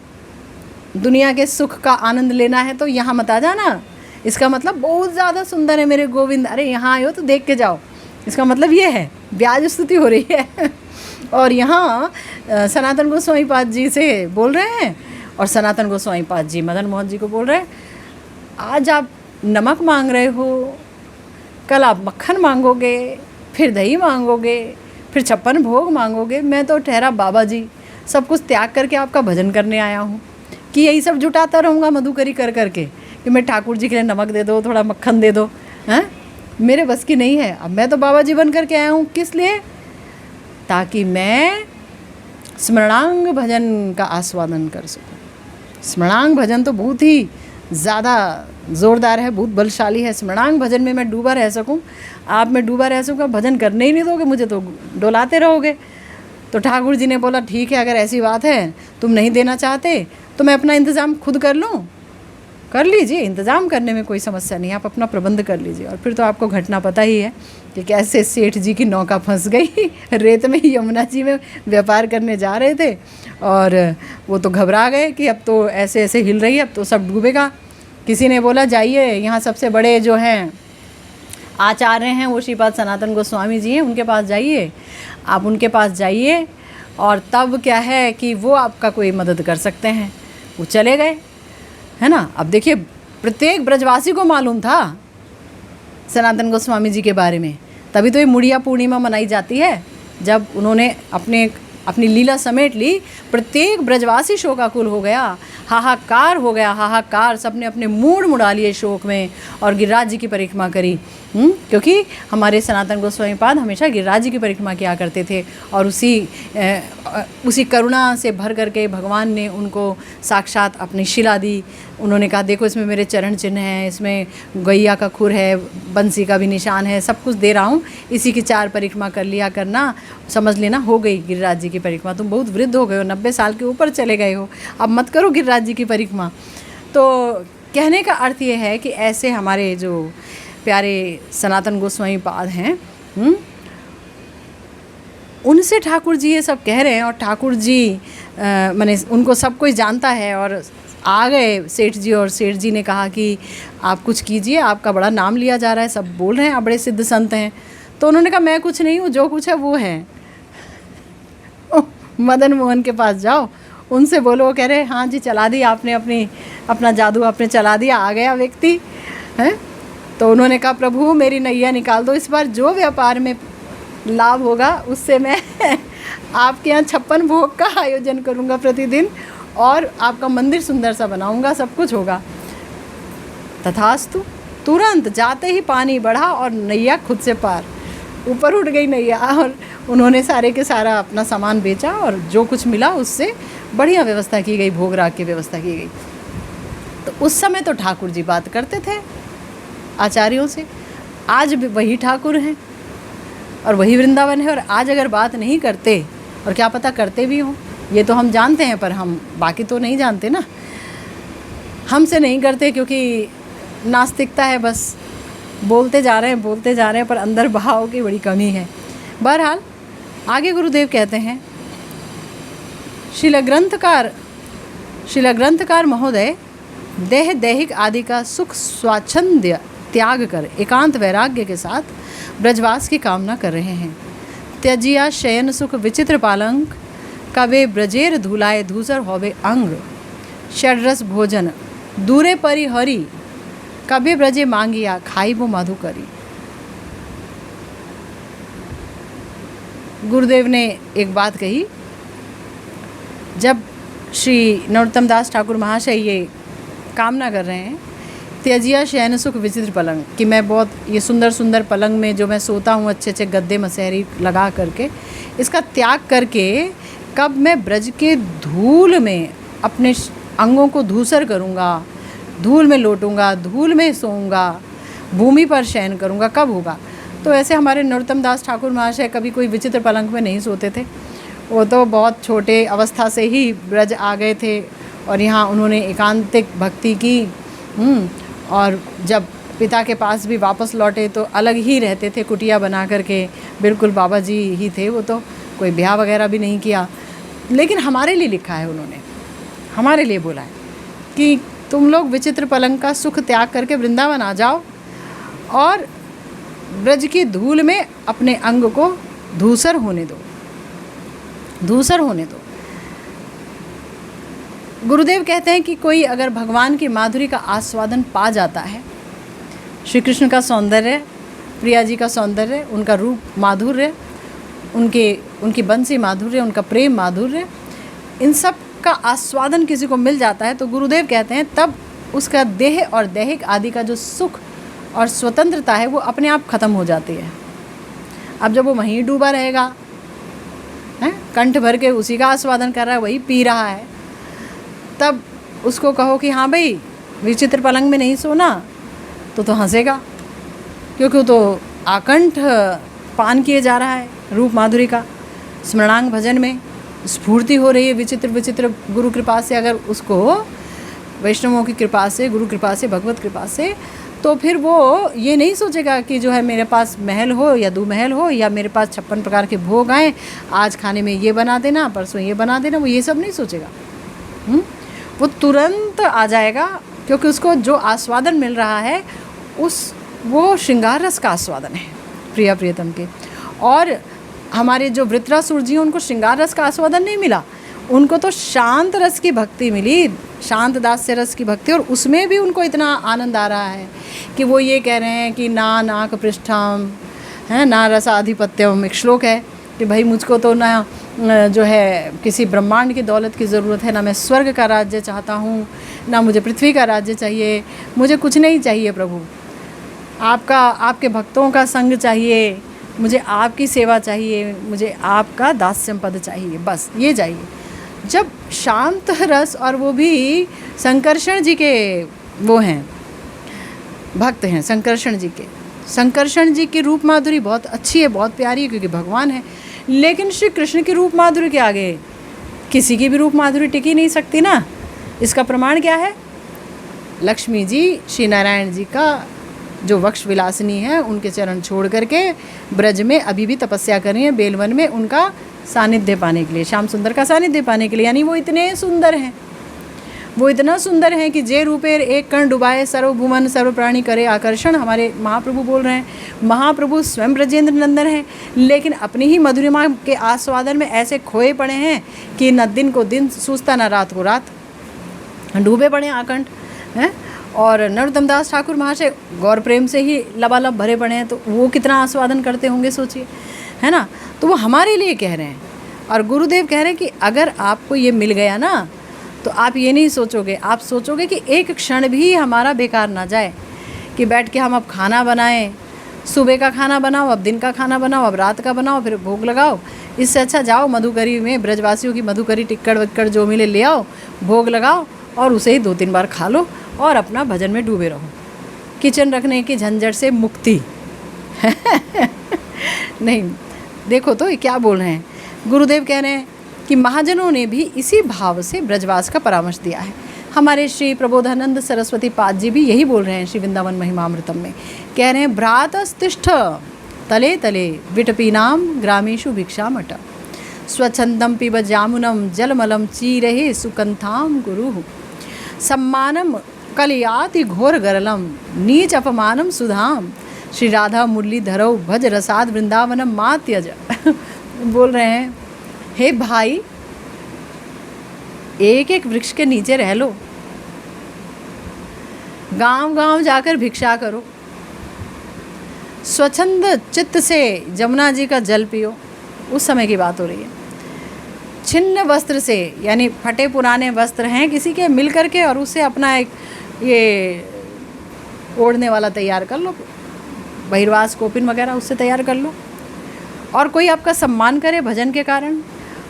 दुनिया के सुख का आनंद लेना है तो यहाँ मत आ जाना। इसका मतलब बहुत ज़्यादा सुंदर है मेरे गोविंद, अरे यहाँ आए हो तो देख के जाओ। इसका मतलब ये है, ब्याज स्तुति हो रही है। और यहाँ सनातन गोस्वामी पाद जी से बोल रहे हैं, और सनातन गोस्वामी पाद जी मदन मोहन जी को बोल रहे हैं, आज आप नमक मांग रहे हो, कल आप मक्खन मांगोगे, फिर दही मांगोगे, फिर 56 भोग मांगोगे। मैं तो ठहरा बाबा जी, सब कुछ त्याग करके आपका भजन करने आया हूँ कि यही सब जुटाता रहूँगा मधुकरी कर करके कि मैं ठाकुर जी के लिए नमक दे दो, थोड़ा मक्खन दे दो। हैं, मेरे बस की नहीं है। अब मैं तो बाबा जी बन करके आया हूँ, किस लिए? ताकि मैं स्मरणांग भजन का आस्वादन कर सकूं। स्मरणांग भजन तो बहुत ही ज़्यादा ज़ोरदार है, बहुत बलशाली है। स्मरणांग भजन में मैं डूबा रह सकूं, आप में डूबा रह सकूं, भजन करने ही नहीं दोगे मुझे तो डोलाते रहोगे। तो ठाकुर जी ने बोला ठीक है, अगर ऐसी बात है तुम नहीं देना चाहते तो मैं अपना इंतज़ाम खुद कर लूँ। कर लीजिए, इंतज़ाम करने में कोई समस्या नहीं, आप अपना प्रबंध कर लीजिए। और फिर तो आपको घटना पता ही है कि कैसे सेठ जी की नौका फंस गई रेत में। यमुना जी में व्यापार करने जा रहे थे और वो तो घबरा गए कि अब तो ऐसे ऐसे हिल रही है, अब तो सब डूबेगा। किसी ने बोला जाइए, यहाँ सबसे बड़े जो हैं आचार्य हैं वो श्रीपाद सनातन गोस्वामी जी हैं, उनके पास जाइए, आप उनके पास जाइए और तब क्या है कि वो आपका कोई मदद कर सकते हैं। वो चले गए, है ना। अब देखिए, प्रत्येक ब्रजवासी को मालूम था सनातन गोस्वामी जी के बारे में, तभी तो ये मुड़िया पूर्णिमा मनाई जाती है, जब उन्होंने अपनी लीला समेट ली। प्रत्येक ब्रजवासी शोकाकुल हो गया, हाहाकार हो गया, हाहाकार। सबने अपने मूड मुड़ा लिए शोक में और गिरिराज जी की परिक्रमा करी। क्योंकि हमारे सनातन गोस्वामी पाद हमेशा गिरिराज जी की परिक्रमा किया करते थे और उसी करुणा से भर करके भगवान ने उनको साक्षात अपनी शिला दी। उन्होंने कहा देखो इसमें मेरे चरण चिन्ह हैं, इसमें गैया का खुर है, बंसी का भी निशान है, सब कुछ दे रहा हूँ, इसी की 4 परिक्रमा कर लिया करना, समझ लेना हो गई गिरिराज जी की परिक्रमा। तुम बहुत वृद्ध हो गए हो, 90 साल के ऊपर चले गए हो, अब मत करो गिरिराज जी की परिक्रमा। तो कहने का अर्थ ये है कि ऐसे हमारे जो प्यारे सनातन गोस्वामी पाद हैं, उनसे ठाकुर जी ये सब कह रहे हैं। और ठाकुर जी माने उनको सब कोई जानता है। और आ गए सेठ जी, और सेठ जी ने कहा कि आप कुछ कीजिए, आपका बड़ा नाम लिया जा रहा है, सब बोल रहे हैं आप बड़े सिद्ध संत हैं। तो उन्होंने कहा मैं कुछ नहीं हूँ, जो कुछ है वो है। मदन मोहन के पास जाओ, उनसे बोलो। वो कह रहे हाँ जी, चला दी आपने, अपना जादू आपने चला दिया, आ गया व्यक्ति है। तो उन्होंने कहा प्रभु मेरी नैया निकाल दो, इस बार जो व्यापार में लाभ होगा उससे मैं आपके यहाँ 56 भोग का आयोजन करूँगा प्रतिदिन, और आपका मंदिर सुंदर सा बनाऊँगा, सब कुछ होगा। तथास्तु। तुरंत जाते ही पानी बढ़ा और नैया खुद से पार, ऊपर उठ गई नैया। और उन्होंने सारे के सारा अपना सामान बेचा और जो कुछ मिला उससे बढ़िया व्यवस्था की गई, भोग राग की व्यवस्था की गई। तो उस समय तो ठाकुर जी बात करते थे आचार्यों से। आज भी वही ठाकुर हैं और वही वृंदावन है। और आज अगर बात नहीं करते, और क्या पता करते भी हों, ये तो हम जानते हैं, पर हम बाकी तो नहीं जानते ना। हमसे नहीं करते क्योंकि नास्तिकता है, बस बोलते जा रहे हैं, पर अंदर भाव की बड़ी कमी है। बहरहाल आगे गुरुदेव कहते हैं, शिला ग्रंथकार महोदय देह दैहिक आदि का सुख स्वाच्छंद्य त्याग कर एकांत वैराग्य के साथ ब्रजवास की कामना कर रहे हैं। त्यजिया शयन सुख विचित्र पालंक कवे ब्रजेर धुलाए धूसर होवे अंग, षड्रस भोजन दूरे परिहरी कभी ब्रजे मांगिया खाई वो मधु करी। गुरुदेव ने एक बात कही, जब श्री नरोत्तम दास ठाकुर महाशय ये कामना कर रहे हैं, त्यजिया शयन सुख विचित्र पलंग, कि मैं बहुत ये सुंदर सुंदर पलंग में जो मैं सोता हूँ, अच्छे अच्छे गद्दे मसहरी लगा करके, इसका त्याग करके कब मैं ब्रज के धूल में अपने अंगों को धूसर करूँगा, धूल में लोटूंगा, धूल में सोऊंगा, भूमि पर शयन करूँगा, कब होगा। तो ऐसे हमारे नरोत्तम दास ठाकुर महाशय कभी कोई विचित्र पलंग में नहीं सोते थे। वो तो बहुत छोटे अवस्था से ही ब्रज आ गए थे और यहाँ उन्होंने एकांतिक भक्ति की। और जब पिता के पास भी वापस लौटे तो अलग ही रहते थे, कुटिया बना करके, बिल्कुल बाबा जी ही थे वो तो, कोई ब्याह वगैरह भी नहीं किया। लेकिन हमारे लिए लिखा है उन्होंने, हमारे लिए बोला है कि तुम लोग विचित्र पलंग का सुख त्याग करके वृंदावन आ जाओ और ब्रज की धूल में अपने अंग को धूसर होने दो, धूसर होने दो। गुरुदेव कहते हैं कि कोई अगर भगवान की माधुरी का आस्वादन पा जाता है, श्री कृष्ण का सौंदर्य, प्रिया जी का सौंदर्य, उनका रूप माधुर्य, उनकी बंसी माधुर्य, उनका प्रेम माधुर्य, इन सब का आस्वादन किसी को मिल जाता है तो गुरुदेव कहते हैं तब उसका देह और दैहिक आदि का जो सुख और स्वतंत्रता है वो अपने आप ख़त्म हो जाती है। अब जब वो वहीं डूबा रहेगा, हैं, कंठ भर के उसी का आस्वादन कर रहा है, वही पी रहा है, तब उसको कहो कि हाँ भाई विचित्र पलंग में नहीं सोना, तो हंसेगा, क्योंकि वो तो आकंठ पान किए जा रहा है रूप माधुरी का। स्मरणांग भजन में स्फूर्ति हो रही है विचित्र विचित्र गुरु कृपा से, अगर उसको वैष्णवों की कृपा से, गुरु कृपा से, भगवत कृपा से, तो फिर वो ये नहीं सोचेगा कि जो है मेरे पास महल हो या दो महल हो या मेरे पास 56 प्रकार के भोग आए, आज खाने में ये बना देना, परसों ये बना देना, वो ये सब नहीं सोचेगा। वो तुरंत आ जाएगा, क्योंकि उसको जो आस्वादन मिल रहा है वो श्रृंगार रस का आस्वादन है प्रिया प्रियतम के। और हमारे जो वृत्रासुर जी हैं उनको श्रृंगार रस का आस्वादन नहीं मिला, उनको तो शांत रस की भक्ति मिली, शांत दास्य रस की भक्ति, और उसमें भी उनको इतना आनंद आ रहा है कि वो ये कह रहे हैं कि ना नाक पृष्ठम है ना रसाधिपत्यम। एक श्लोक है कि भाई मुझको तो ना जो है किसी ब्रह्मांड की दौलत की ज़रूरत है, ना मैं स्वर्ग का राज्य चाहता हूँ, ना मुझे पृथ्वी का राज्य चाहिए, मुझे कुछ नहीं चाहिए प्रभु, आपके भक्तों का संग चाहिए, मुझे आपकी सेवा चाहिए, मुझे आपका दास्यम पद चाहिए, बस ये चाहिए। जब शांत रस, और वो भी संकर्षण जी के वो हैं, भक्त हैं संकर्षण जी के, संकर्षण जी की रूप माधुरी बहुत अच्छी है, बहुत प्यारी है, क्योंकि भगवान है। लेकिन श्री कृष्ण की रूप माधुरी के आगे किसी की भी रूप माधुरी टिकी नहीं सकती ना। इसका प्रमाण क्या है? लक्ष्मी जी श्री नारायण जी का जो वक्ष विलासिनी है, उनके चरण छोड़ करके ब्रज में अभी भी तपस्या कर रही हैं, बेलवन में उनका सानिध्य पाने के लिए, श्याम सुंदर का सानिध्य पाने के लिए। यानी वो इतने सुंदर हैं, वो इतना सुंदर हैं कि जे रूपेर एक कण डुबाए सर्वभुवन सर्व प्राणी करे आकर्षण। हमारे महाप्रभु बोल रहे हैं, महाप्रभु स्वयं ब्रजेंद्र नंदन हैं, लेकिन अपनी ही मधुरिमा के आस्वादन में ऐसे खोए पड़े हैं कि न दिन को दिन सूझता, न रात को रात, डूबे पड़े आकंठ हैं। और नरोत्तम दास ठाकुर महाशय गौर प्रेम से ही लबालब भरे पड़े हैं, तो वो कितना आस्वादन करते होंगे सोचिए, है ना। तो वो हमारे लिए कह रहे हैं, और गुरुदेव कह रहे हैं कि अगर आपको ये मिल गया ना, तो आप ये नहीं सोचोगे, आप सोचोगे कि एक क्षण भी हमारा बेकार ना जाए, कि बैठ के हम अब खाना बनाएं, सुबह का खाना बनाओ, अब दिन का खाना बनाओ, अब रात का बनाओ, फिर भोग लगाओ। इससे अच्छा जाओ मधुकरी में, ब्रजवासियों की मधुकरी टिक्कड़ विक्कड़ जो मिले ले आओ, भोग लगाओ और उसे ही 2-3 बार खा लो और अपना भजन में डूबे रहो। किचन रखने की झंझट से मुक्ति नहीं। देखो तो ये क्या बोल रहे हैं, गुरुदेव कह रहे हैं कि महाजनों ने भी इसी भाव से ब्रजवास का परामर्श दिया है। हमारे श्री प्रबोधानंद सरस्वती पाद जी भी यही बोल रहे हैं श्री वृंदावन महिमामृतम में, कह रहे हैं भ्रातस्तिष्ठ तले तले विटपीनाम ग्रामेषु भिक्षामट स्वच्छंदम पिब जामुनम जलमलम चीरहे सुकंथाम गुरु सम्मानम कलयाति घोर गरलम नीच अपमानम सुधाम श्री राधा मुरली धरौ भज रसाद वृंदावनम मा त्यज। बोल रहे हैं, हे भाई, एक एक वृक्ष के नीचे रह लो, गांव गांव जाकर भिक्षा करो, स्वच्छंद चित्त से जमुना जी का जल पियो। उस समय की बात हो रही है। छिन्न वस्त्र से, यानी फटे पुराने वस्त्र हैं किसी के, मिल करके और उससे अपना एक ये ओढ़ने वाला तैयार कर लो, बहिर्वास कोपिन वगैरह उससे तैयार कर लो। और कोई आपका सम्मान करे भजन के कारण,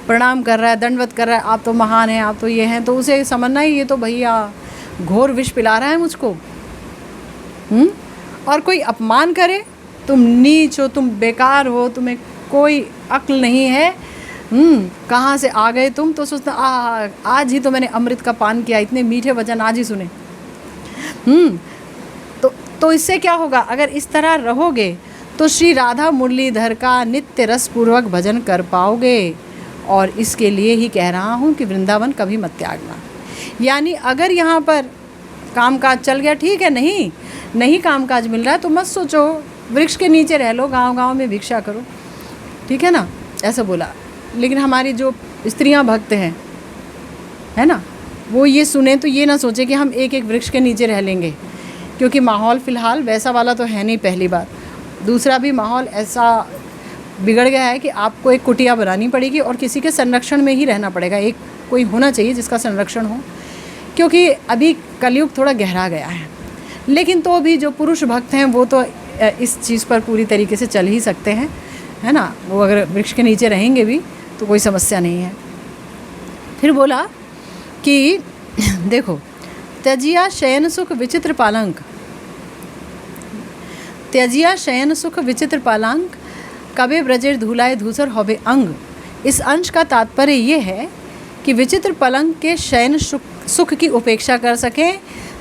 प्रणाम कर रहा है, दंडवत कर रहा है, आप तो महान हैं, आप तो ये हैं, तो उसे समझना ही ये तो भैया घोर विष पिला रहा है मुझको। और कोई अपमान करे, तुम नीच हो, तुम बेकार हो, तुम्हें कोई अक्ल नहीं है, कहाँ से आ गए तुम, तो सोचता आज ही तो मैंने अमृत का पान किया, इतने मीठे वचन आज ही सुने। तो इससे क्या होगा, अगर इस तरह रहोगे तो श्री राधा मुरलीधर का नित्य रसपूर्वक भजन कर पाओगे। और इसके लिए ही कह रहा हूँ कि वृंदावन कभी मत त्यागना। यानी अगर यहाँ पर कामकाज चल गया ठीक है, नहीं कामकाज मिल रहा है तो मत सोचो, वृक्ष के नीचे रह लो, गांव-गांव में भिक्षा करो, ठीक है ना, ऐसा बोला। लेकिन हमारी जो स्त्रियां भक्त हैं, है ना, वो ये सुने तो ये ना सोचे कि हम एक एक वृक्ष के नीचे रह लेंगे, क्योंकि माहौल फ़िलहाल वैसा वाला तो है नहीं, पहली बात। दूसरा भी माहौल ऐसा बिगड़ गया है कि आपको एक कुटिया बनानी पड़ेगी और किसी के संरक्षण में ही रहना पड़ेगा। एक कोई होना चाहिए जिसका संरक्षण हो, क्योंकि अभी कलयुग थोड़ा गहरा गया है। लेकिन तो भी जो पुरुष भक्त हैं वो तो इस चीज़ पर पूरी तरीके से चल ही सकते हैं, है ना, वो अगर वृक्ष के नीचे रहेंगे भी तो कोई समस्या नहीं है। फिर बोला कि देखो, त्यजिया शयन सुख विचित्र पालंक, त्यजिया शयन सुख विचित्र पालंक, कबे ब्रजेर धूलाए धूसर होबे अंग। इस अंश का तात्पर्य ये है कि विचित्र पलंग के शयन सुख की उपेक्षा कर सकें,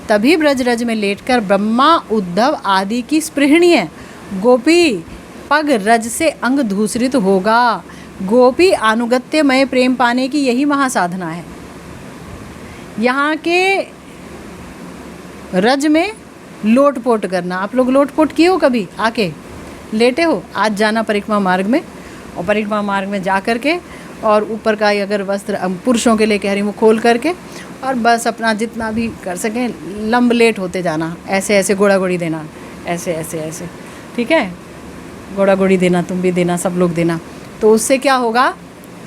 तभी ब्रजरज में लेटकर ब्रह्मा उद्धव आदि की स्पृहणीय गोपी पग रज से अंग धूसरित होगा। गोपी अनुगत्यमय प्रेम पाने की यही महासाधना है। यहाँ के रज में लोटपोट करना, आप लोग लोटपोट किए हो कभी, आके लेटे हो? आज जाना परिक्रमा मार्ग में, और परिक्रमा मार्ग में जा कर के और ऊपर का अगर वस्त्र पुरुषों के लिए कह रही हूँ खोल करके, और बस अपना जितना भी कर सकें लंब लेट होते जाना, ऐसे ऐसे गोड़ा गोड़ी देना, ऐसे ऐसे ऐसे, ठीक है, गोड़ा गोड़ी देना, तुम भी देना, सब लोग देना। तो उससे क्या होगा,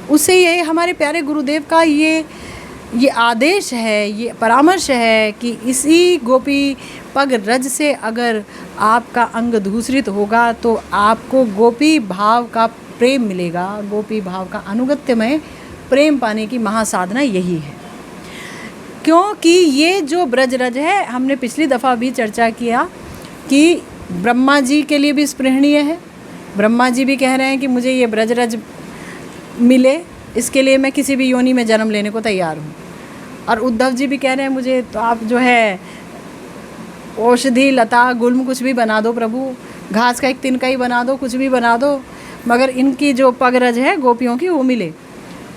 उससे ये हमारे प्यारे गुरुदेव का ये आदेश है, ये परामर्श है कि इसी गोपी पग रज से अगर आपका अंग धूसरित होगा तो आपको गोपी भाव का प्रेम मिलेगा। गोपी भाव का अनुगत्यमय प्रेम पाने की महासाधना यही है। क्योंकि ये जो ब्रजरज है, हमने पिछली दफ़ा भी चर्चा किया कि ब्रह्मा जी के लिए भी स्पृहणीय है। ब्रह्मा जी भी कह रहे हैं कि मुझे ये ब्रजरज मिले, इसके लिए मैं किसी भी योनि में जन्म लेने को तैयार हूँ। और उद्धव जी भी कह रहे हैं मुझे तो आप जो है औषधि लता गुल्म कुछ भी बना दो प्रभु, घास का एक तिनका ही बना दो, कुछ भी बना दो, मगर इनकी जो पगरज है गोपियों की वो मिले।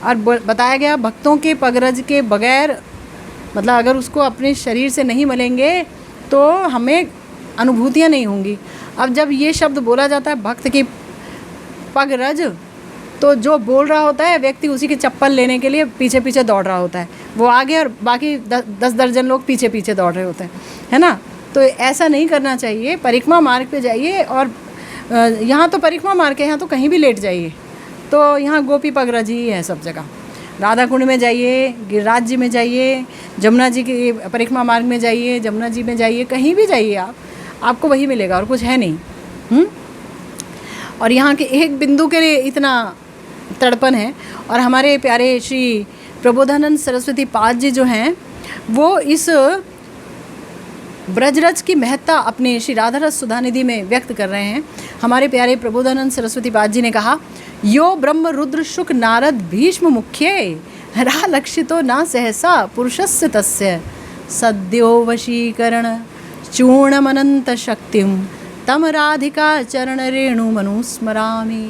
और बताया गया भक्तों के पगरज के बगैर, मतलब अगर उसको अपने शरीर से नहीं मिलेंगे तो हमें अनुभूतियाँ नहीं होंगी। अब जब ये शब्द बोला जाता है भक्त की पगरज, तो जो बोल रहा होता है व्यक्ति उसी की चप्पल लेने के लिए पीछे पीछे दौड़ रहा होता है, वो आगे और बाकी 10 दर्जन लोग पीछे पीछे दौड़ रहे होते हैं, है ना। तो ऐसा नहीं करना चाहिए। परिक्रमा मार्ग पे जाइए, और यहाँ तो परिक्रमा मार्ग है, यहाँ तो कहीं भी लेट जाइए, तो यहाँ गोपी पगरज ही है सब जगह। राधा कुंड में जाइए, गिरिराज जी में जाइए, जमुना जी की परिक्रमा मार्ग में जाइए, जमुना जी में जाइए, कहीं भी जाइए आपको वही मिलेगा और कुछ है नहीं। और यहाँ के एक बिंदु के लिए इतना तड़पन है। और हमारे प्यारे श्री प्रबोधानंद सरस्वती पाद जी जो हैं, वो इस ब्रजरज की महत्ता अपने श्री राधा रस सुधानिधि में व्यक्त कर रहे हैं। हमारे प्यारे प्रबोधानंद सरस्वती पाद जी ने कहा, यो ब्रह्म रुद्र शुक नारद भीष्म मुख्ये रा लक्षितो ना सहसा पुरुषस्य तस्य सद्यो वशीकरण चूर्णमनंत शक्तिम तम राधिका चरण रेणु मनुस्मरामि।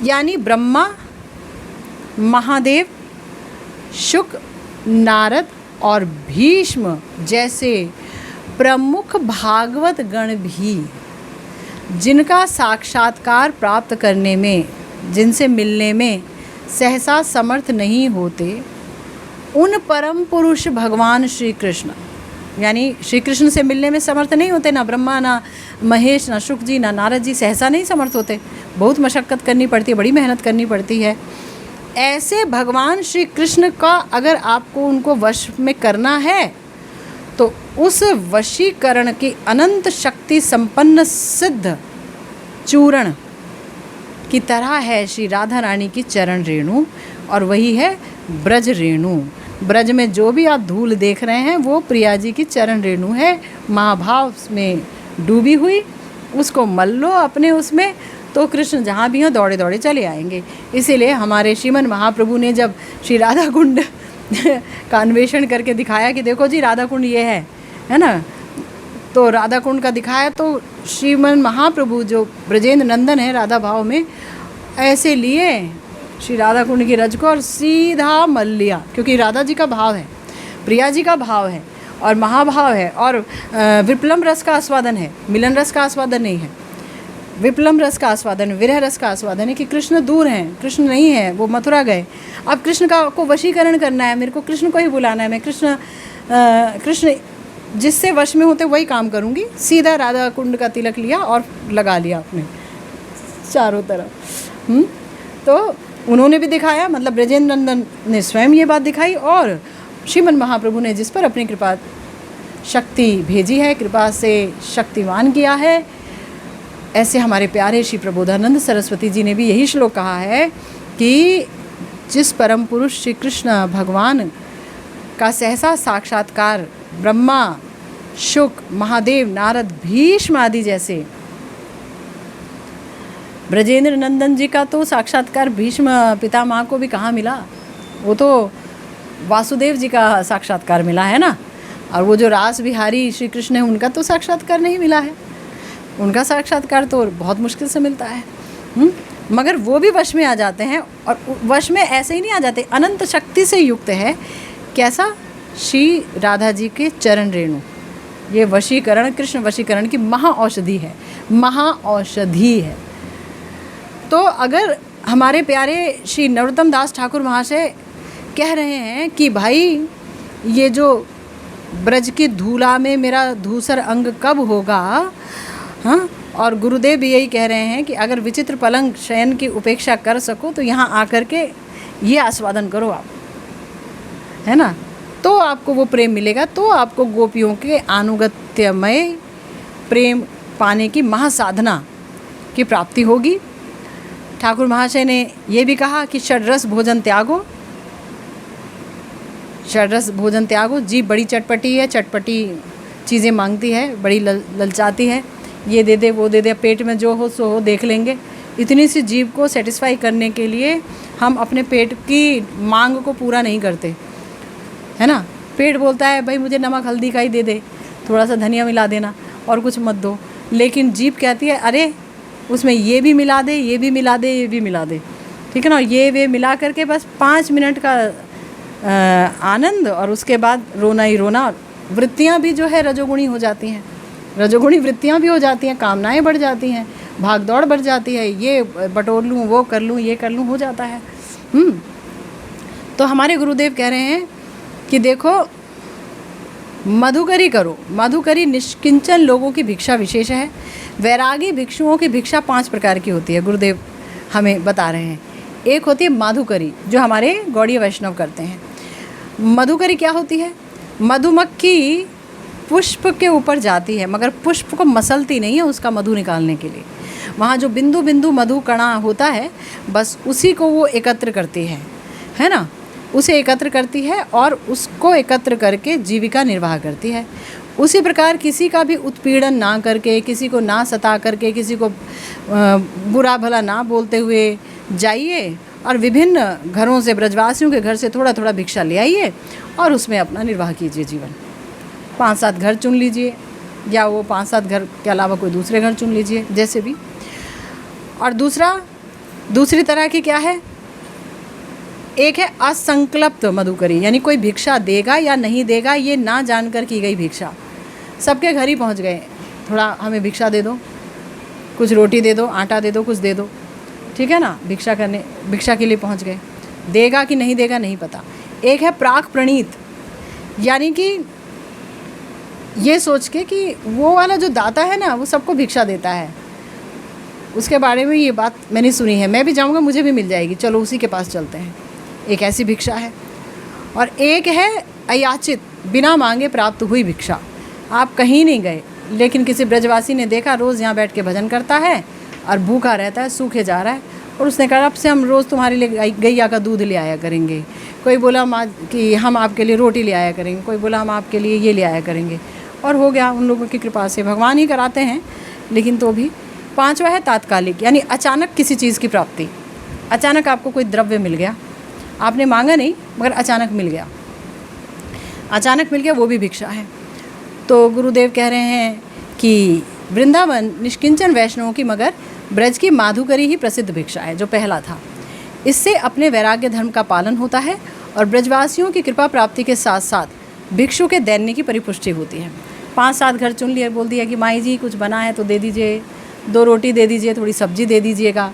यानी ब्रह्मा, महादेव, शुक, नारद और भीष्म जैसे प्रमुख भागवत गण भी जिनका साक्षात्कार प्राप्त करने में, जिनसे मिलने में सहसा समर्थ नहीं होते, उन परम पुरुष भगवान श्री कृष्ण, यानी श्री कृष्ण से मिलने में समर्थ नहीं होते। ना ब्रह्मा, ना महेश, ना शुक जी, ना नारद जी सहसा नहीं समर्थ होते। बहुत मशक्क़त करनी पड़ती है, बड़ी मेहनत करनी पड़ती है। ऐसे भगवान श्री कृष्ण का अगर आपको उनको वश में करना है तो उस वशीकरण की अनंत शक्ति संपन्न सिद्ध चूर्ण की तरह है श्री राधा रानी की चरण रेणु, और वही है ब्रज रेणु। ब्रज में जो भी आप धूल देख रहे हैं वो प्रिया जी की चरण रेणु है, महाभाव में डूबी हुई। उसको मल लो अपने उसमें, तो कृष्ण जहाँ भी हैं दौड़े दौड़े चले आएंगे। इसीलिए हमारे श्रीमन महाप्रभु ने जब श्री राधा कुंड का अन्वेषण करके दिखाया कि देखो जी राधा कुंड ये है ना, तो राधा कुंड का दिखाया, तो श्रीमन महाप्रभु जो ब्रजेंद्र नंदन है राधा भाव में, ऐसे लिए श्री राधा कुंड की रज को और सीधा मल लिया, क्योंकि राधा जी का भाव है, प्रिया जी का भाव है और महाभाव है और विप्लम रस का आस्वादन है, मिलन रस का आस्वादन नहीं है। विप्लम रस का आस्वादन, विरह रस का आस्वादन है कि कृष्ण दूर हैं, कृष्ण नहीं है, वो मथुरा गए। अब कृष्ण को वशीकरण करना है, मेरे को कृष्ण को ही बुलाना है, मैं कृष्ण जिससे वश में होते वही काम करूँगी। सीधा राधा कुंड का तिलक लिया और लगा लिया अपने चारों तरफ। तो उन्होंने भी दिखाया, मतलब ब्रजेंद्र नंदन ने स्वयं ये बात दिखाई और श्रीमन महाप्रभु ने जिस पर अपनी कृपा शक्ति भेजी है, कृपा से शक्तिवान किया है, ऐसे हमारे प्यारे श्री प्रबोधानंद सरस्वती जी ने भी यही श्लोक कहा है कि जिस परम पुरुष श्री कृष्ण भगवान का सहसा साक्षात्कार ब्रह्मा, शुक, महादेव, नारद, भीष्म आदि जैसे, ब्रजेंद्र नंदन जी का तो साक्षात्कार भीष्म पितामह को भी कहाँ मिला, वो तो वासुदेव जी का साक्षात्कार मिला है ना। और वो जो रास बिहारी श्री कृष्ण है उनका तो साक्षात्कार नहीं मिला है, उनका साक्षात्कार तो बहुत मुश्किल से मिलता है। मगर वो भी वश में आ जाते हैं, और वश में ऐसे ही नहीं आ जाते, अनंत शक्ति से युक्त है। कैसा? श्री राधा जी के चरण रेणु, ये वशीकरण, कृष्ण वशीकरण की महाऔषधि है, महाऔषधि है। तो अगर हमारे प्यारे श्री नरोत्तम दास ठाकुर महाशय कह रहे हैं कि भाई ये जो ब्रज की धूला में मेरा धूसर अंग कब होगा, हाँ, और गुरुदेव भी यही कह रहे हैं कि अगर विचित्र पलंग शयन की उपेक्षा कर सको तो यहाँ आकर के ये आस्वादन करो आप, है ना, तो आपको वो प्रेम मिलेगा, तो आपको गोपियों के अनुगत्यमय प्रेम पाने की महासाधना की प्राप्ति होगी। ठाकुर महाशय ने ये भी कहा कि षड्रस भोजन त्यागो, षड्रस भोजन त्यागो। जीभ बड़ी चटपटी है, चटपटी चीज़ें मांगती है, बड़ी ललचाती है, ये दे दे वो दे दे, पेट में जो हो सो हो देख लेंगे। इतनी सी जीभ को सेटिस्फाई करने के लिए हम अपने पेट की मांग को पूरा नहीं करते, है ना। पेट बोलता है भाई मुझे नमक हल्दी का ही दे दे, थोड़ा सा धनिया मिला देना और कुछ मत दो, लेकिन जीभ कहती है अरे उसमें ये भी मिला दे, ये भी मिला दे, ये भी मिला दे, ठीक है ना। ये वे मिला करके बस 5 मिनट का आनंद और उसके बाद रोना ही रोना। वृत्तियाँ भी जो है रजोगुणी हो जाती हैं, रजोगुणी वृत्तियाँ भी हो जाती हैं, कामनाएं बढ़ जाती हैं, भाग दौड़ बढ़ जाती है, ये बटोर लूँ, वो कर लूँ, ये कर लूँ, हो जाता है। तो हमारे गुरुदेव कह रहे हैं कि देखो मधुकरी करो। मधुकरी निष्किंचन लोगों की भिक्षा विशेष है। वैरागी भिक्षुओं की भिक्षा 5 प्रकार की होती है, गुरुदेव हमें बता रहे हैं। एक होती है माधुकरी, जो हमारे गौड़ीय वैष्णव करते हैं। मधुकरी क्या होती है? मधुमक्खी पुष्प के ऊपर जाती है मगर पुष्प को मसलती नहीं है उसका मधु निकालने के लिए। वहाँ जो बिंदु बिंदु मधु कणा होता है बस उसी को वो एकत्र करती है ना, उसे एकत्र करती है और उसको एकत्र करके जीविका निर्वाह करती है। उसी प्रकार किसी का भी उत्पीड़न ना करके, किसी को ना सता करके, किसी को बुरा भला ना बोलते हुए जाइए और विभिन्न घरों से, ब्रजवासियों के घर से थोड़ा थोड़ा भिक्षा ले आइए और उसमें अपना निर्वाह कीजिए जीवन। 5-7 घर चुन लीजिए, या वो 5-7 घर के अलावा कोई दूसरे घर चुन लीजिए, जैसे भी। और दूसरी तरह की क्या है? एक है असंकल्पित मधुकरी, यानी कोई भिक्षा देगा या नहीं देगा ये ना जानकर की गई भिक्षा। सबके घर ही पहुंच गए, थोड़ा हमें भिक्षा दे दो, कुछ रोटी दे दो, आटा दे दो, कुछ दे दो, ठीक है ना, भिक्षा के लिए पहुंच गए। देगा कि नहीं देगा नहीं पता। एक है प्राक प्रणीत, यानी कि ये सोच के कि वो वाला जो दाता है ना वो सबको भिक्षा देता है, उसके बारे में ये बात मैंने सुनी है, मैं भी जाऊंगा मुझे भी मिल जाएगी, चलो उसी के पास चलते हैं। एक ऐसी भिक्षा है। और एक है अयाचित, बिना मांगे प्राप्त हुई भिक्षा। आप कहीं नहीं गए लेकिन किसी ब्रजवासी ने देखा रोज़ यहाँ बैठ के भजन करता है और भूखा रहता है, सूखे जा रहा है, और उसने कहा अब से हम रोज़ तुम्हारे लिए गैया का दूध ले आया करेंगे। कोई बोला कि हम आपके लिए रोटी ले आया करेंगे, कोई बोला हम आपके लिए ये ले आया करेंगे। और हो गया उन लोगों की कृपा से, भगवान ही कराते हैं, लेकिन तो भी पांचवा है तात्कालिक, यानी अचानक किसी चीज़ की प्राप्ति। अचानक आपको कोई द्रव्य मिल गया, आपने मांगा नहीं मगर अचानक मिल गया, अचानक मिल गया, वो भी भिक्षा है। तो गुरुदेव कह रहे हैं कि वृंदावन निष्किंचन वैष्णवों की मगर ब्रज की माधुकरी ही प्रसिद्ध भिक्षा है, जो पहला था। इससे अपने वैराग्य धर्म का पालन होता है और ब्रजवासियों की कृपा प्राप्ति के साथ साथ भिक्षु के दैन्य की परिपुष्टि होती है। 5-7 घर चुन लिए, बोल दिया कि माई जी कुछ बना है तो दे दीजिए, 2 रोटी दे दीजिए, थोड़ी सब्जी दे दीजिएगा,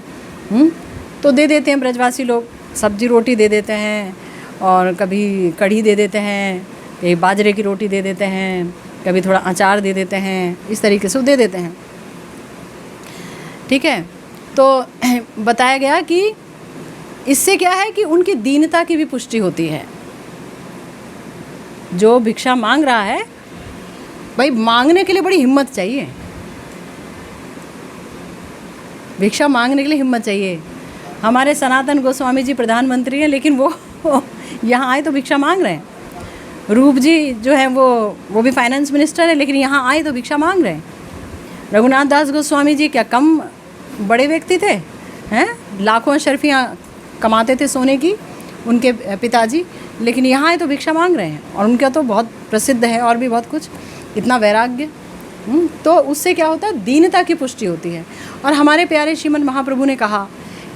तो दे देते हैं ब्रजवासी लोग, सब्जी रोटी दे देते हैं, और कभी कढ़ी दे देते हैं, कभी बाजरे की रोटी दे देते हैं, कभी थोड़ा अचार दे देते हैं, इस तरीके से वो दे देते हैं। ठीक है, तो बताया गया कि इससे क्या है कि उनकी दीनता की भी पुष्टि होती है। जो भिक्षा मांग रहा है, भाई मांगने के लिए बड़ी हिम्मत चाहिए, भिक्षा मांगने के लिए हिम्मत चाहिए। हमारे सनातन गोस्वामी जी प्रधानमंत्री हैं, लेकिन वो यहाँ आए तो भिक्षा मांग रहे हैं। रूप जी जो है वो भी फाइनेंस मिनिस्टर है, लेकिन यहाँ आए तो भिक्षा मांग रहे हैं। रघुनाथ दास गोस्वामी जी क्या कम बड़े व्यक्ति थे, हैं? लाखों अशर्फियाँ कमाते थे सोने की उनके पिताजी, लेकिन यहाँ आए तो भिक्षा मांग रहे हैं। और उनका तो बहुत प्रसिद्ध है और भी बहुत कुछ, इतना वैराग्य। तो उससे क्या होता है, दीनता की पुष्टि होती है। और हमारे प्यारे श्रीमद् महाप्रभु ने कहा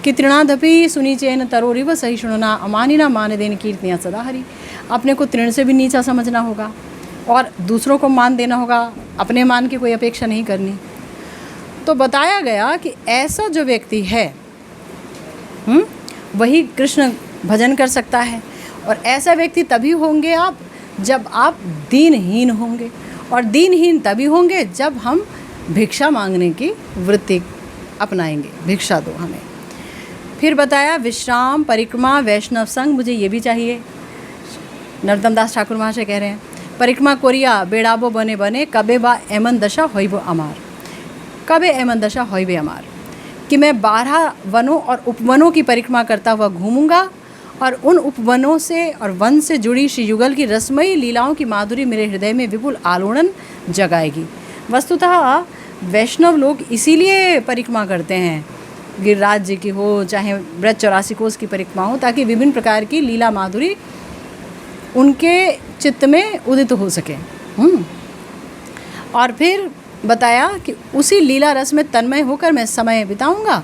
कि तृणादपि सुनीचेन तरोरिव सहिष्णुना अमानिना मान देन कीर्तियाँ सदा हरि। अपने को तृण से भी नीचा समझना होगा और दूसरों को मान देना होगा, अपने मान की कोई अपेक्षा नहीं करनी। तो बताया गया कि ऐसा जो व्यक्ति है वही कृष्ण भजन कर सकता है। और ऐसा व्यक्ति तभी होंगे आप जब आप दीनहीन होंगे, और दीनहीन तभी होंगे जब हम भिक्षा मांगने की वृत्ति अपनाएंगे, भिक्षा दो हमें। फिर बताया विश्राम, परिक्रमा, वैष्णव संग, मुझे ये भी चाहिए। नरोत्तम दास ठाकुर महाशय कह रहे हैं, परिक्रमा कोरिया बेड़ाबो बने बने, कबे बा एमन दशा होइबो अमार। कबे एमन दशा होइबे अमार, कि मैं 12 वनों और उपवनों की परिक्रमा करता हुआ घूमूंगा, और उन उपवनों से और वन से जुड़ी श्री युगल की रसमयी लीलाओं की माधुरी मेरे हृदय में विपुल आलोड़न जगाएगी। वस्तुतः वैष्णव लोग इसीलिए परिक्रमा करते हैं, गिरिराज जी की हो चाहे ब्रज 84 कोस की परिक्रमा हो, ताकि विभिन्न प्रकार की लीला माधुरी उनके चित्त में उदित हो सके। और फिर बताया कि उसी लीला रस में तन्मय होकर मैं समय बिताऊंगा,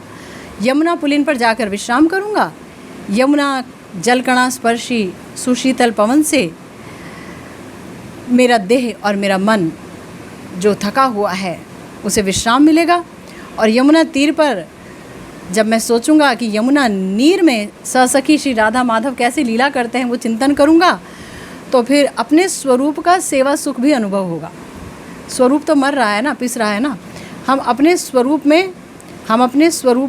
यमुना पुलिन पर जाकर विश्राम करूंगा, यमुना जलकणा स्पर्शी सुशीतल पवन से मेरा देह और मेरा मन जो थका हुआ है उसे विश्राम मिलेगा। और यमुना तीर पर जब मैं सोचूंगा कि यमुना नीर में ससखी श्री राधा माधव कैसे लीला करते हैं, वो चिंतन करूंगा, तो फिर अपने स्वरूप का सेवा सुख भी अनुभव होगा। स्वरूप तो मर रहा है ना, पिस रहा है ना, हम अपने स्वरूप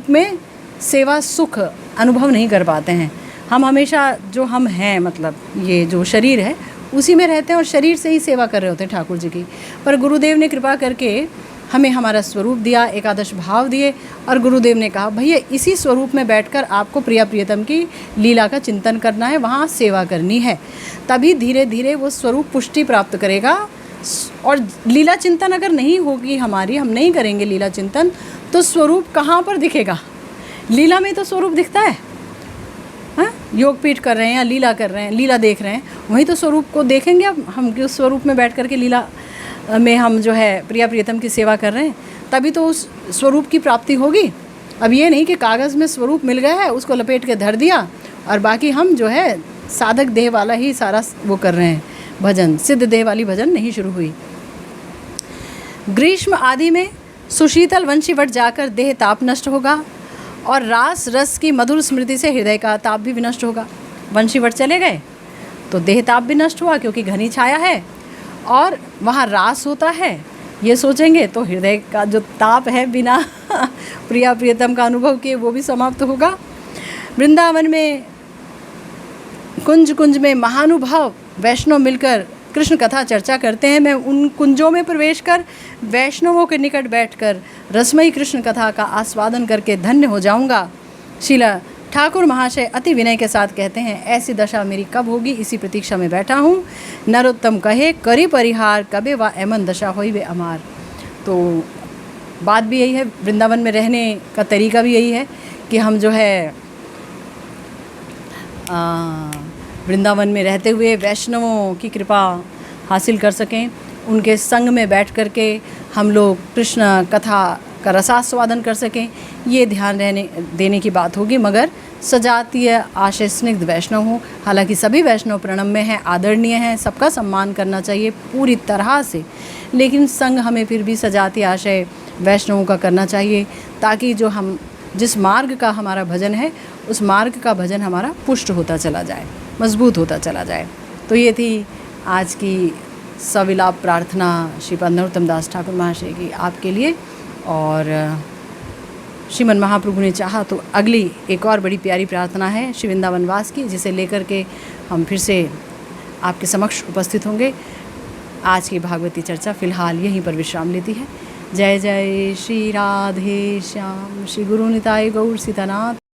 में सेवा सुख अनुभव नहीं कर पाते हैं। हम हमेशा जो हम हैं, मतलब ये जो शरीर है उसी में रहते हैं और शरीर से ही सेवा कर रहे होते हैं ठाकुर जी की। पर गुरुदेव ने कृपा करके हमें हमारा स्वरूप दिया, एकादश भाव दिए, और गुरुदेव ने कहा भैया इसी स्वरूप में बैठकर आपको प्रिया प्रियतम की लीला का चिंतन करना है, वहाँ सेवा करनी है, तभी धीरे धीरे वो स्वरूप पुष्टि प्राप्त करेगा। और लीला चिंतन अगर नहीं होगी हमारी, हम नहीं करेंगे लीला चिंतन, तो स्वरूप कहाँ पर दिखेगा? लीला में तो स्वरूप दिखता है। हाँ, योग पीठ कर रहे हैं या लीला कर रहे हैं, लीला देख रहे हैं, वहीं तो स्वरूप को देखेंगे। अब हम उस स्वरूप में बैठ कर के लीला में हम जो है प्रिया प्रियतम की सेवा कर रहे हैं, तभी तो उस स्वरूप की प्राप्ति होगी। अब ये नहीं कि कागज़ में स्वरूप मिल गया है, उसको लपेट के धर दिया और बाकी हम जो है साधक देह वाला ही सारा वो कर रहे हैं भजन, सिद्ध देह वाली भजन नहीं शुरू हुई। ग्रीष्म आदि में सुशीतल वंशीवट जाकर देह ताप नष्ट होगा और रास रस की मधुर स्मृति से हृदय का ताप भी विनष्ट होगा। वंशीवट चले गए तो देह ताप भी नष्ट हुआ, क्योंकि घनी छाया है और वहाँ रास होता है। ये सोचेंगे तो हृदय का जो ताप है बिना प्रिया प्रियतम का अनुभव किए वो भी समाप्त होगा। वृंदावन में कुंज कुंज में महानुभाव वैष्णव मिलकर कृष्ण कथा चर्चा करते हैं। मैं उन कुंजों में प्रवेश कर वैष्णवों के निकट बैठकर रसमयी कृष्ण कथा का आस्वादन करके धन्य हो जाऊंगा। शीला ठाकुर महाशय अति विनय के साथ कहते हैं, ऐसी दशा मेरी कब होगी, इसी प्रतीक्षा में बैठा हूँ। नरोत्तम कहे करी परिहार, कबे वा एमन दशा होई वे अमार। तो बात भी यही है, वृंदावन में रहने का तरीका भी यही है कि हम जो है वृंदावन में रहते हुए वैष्णवों की कृपा हासिल कर सकें, उनके संग में बैठ कर के हम लोग कृष्ण कथा का रसास्वादन कर सकें, ये ध्यान देने की बात होगी। मगर सजातीय आशय स्निग्ध वैष्णव हों, हालांकि सभी वैष्णव प्रणम्य हैं, आदरणीय हैं, सबका सम्मान करना चाहिए पूरी तरह से, लेकिन संग हमें फिर भी सजातीय आशय वैष्णवों का करना चाहिए, ताकि जो हम जिस मार्ग का हमारा भजन है उस मार्ग का भजन हमारा पुष्ट होता चला जाए, मजबूत होता चला जाए। तो ये थी आज की सविलाप प्रार्थना श्रीपाद नरोत्तम दास ठाकुर महाशय की आपके लिए। और श्रीमन महाप्रभु ने चाहा तो अगली एक और बड़ी प्यारी प्रार्थना है श्री वृंदावन वास की, जिसे लेकर के हम फिर से आपके समक्ष उपस्थित होंगे। आज की भागवती चर्चा फ़िलहाल यहीं पर विश्राम लेती है। जय जय श्री राधे श्याम, श्री गुरु निताय गौर सीतानाथ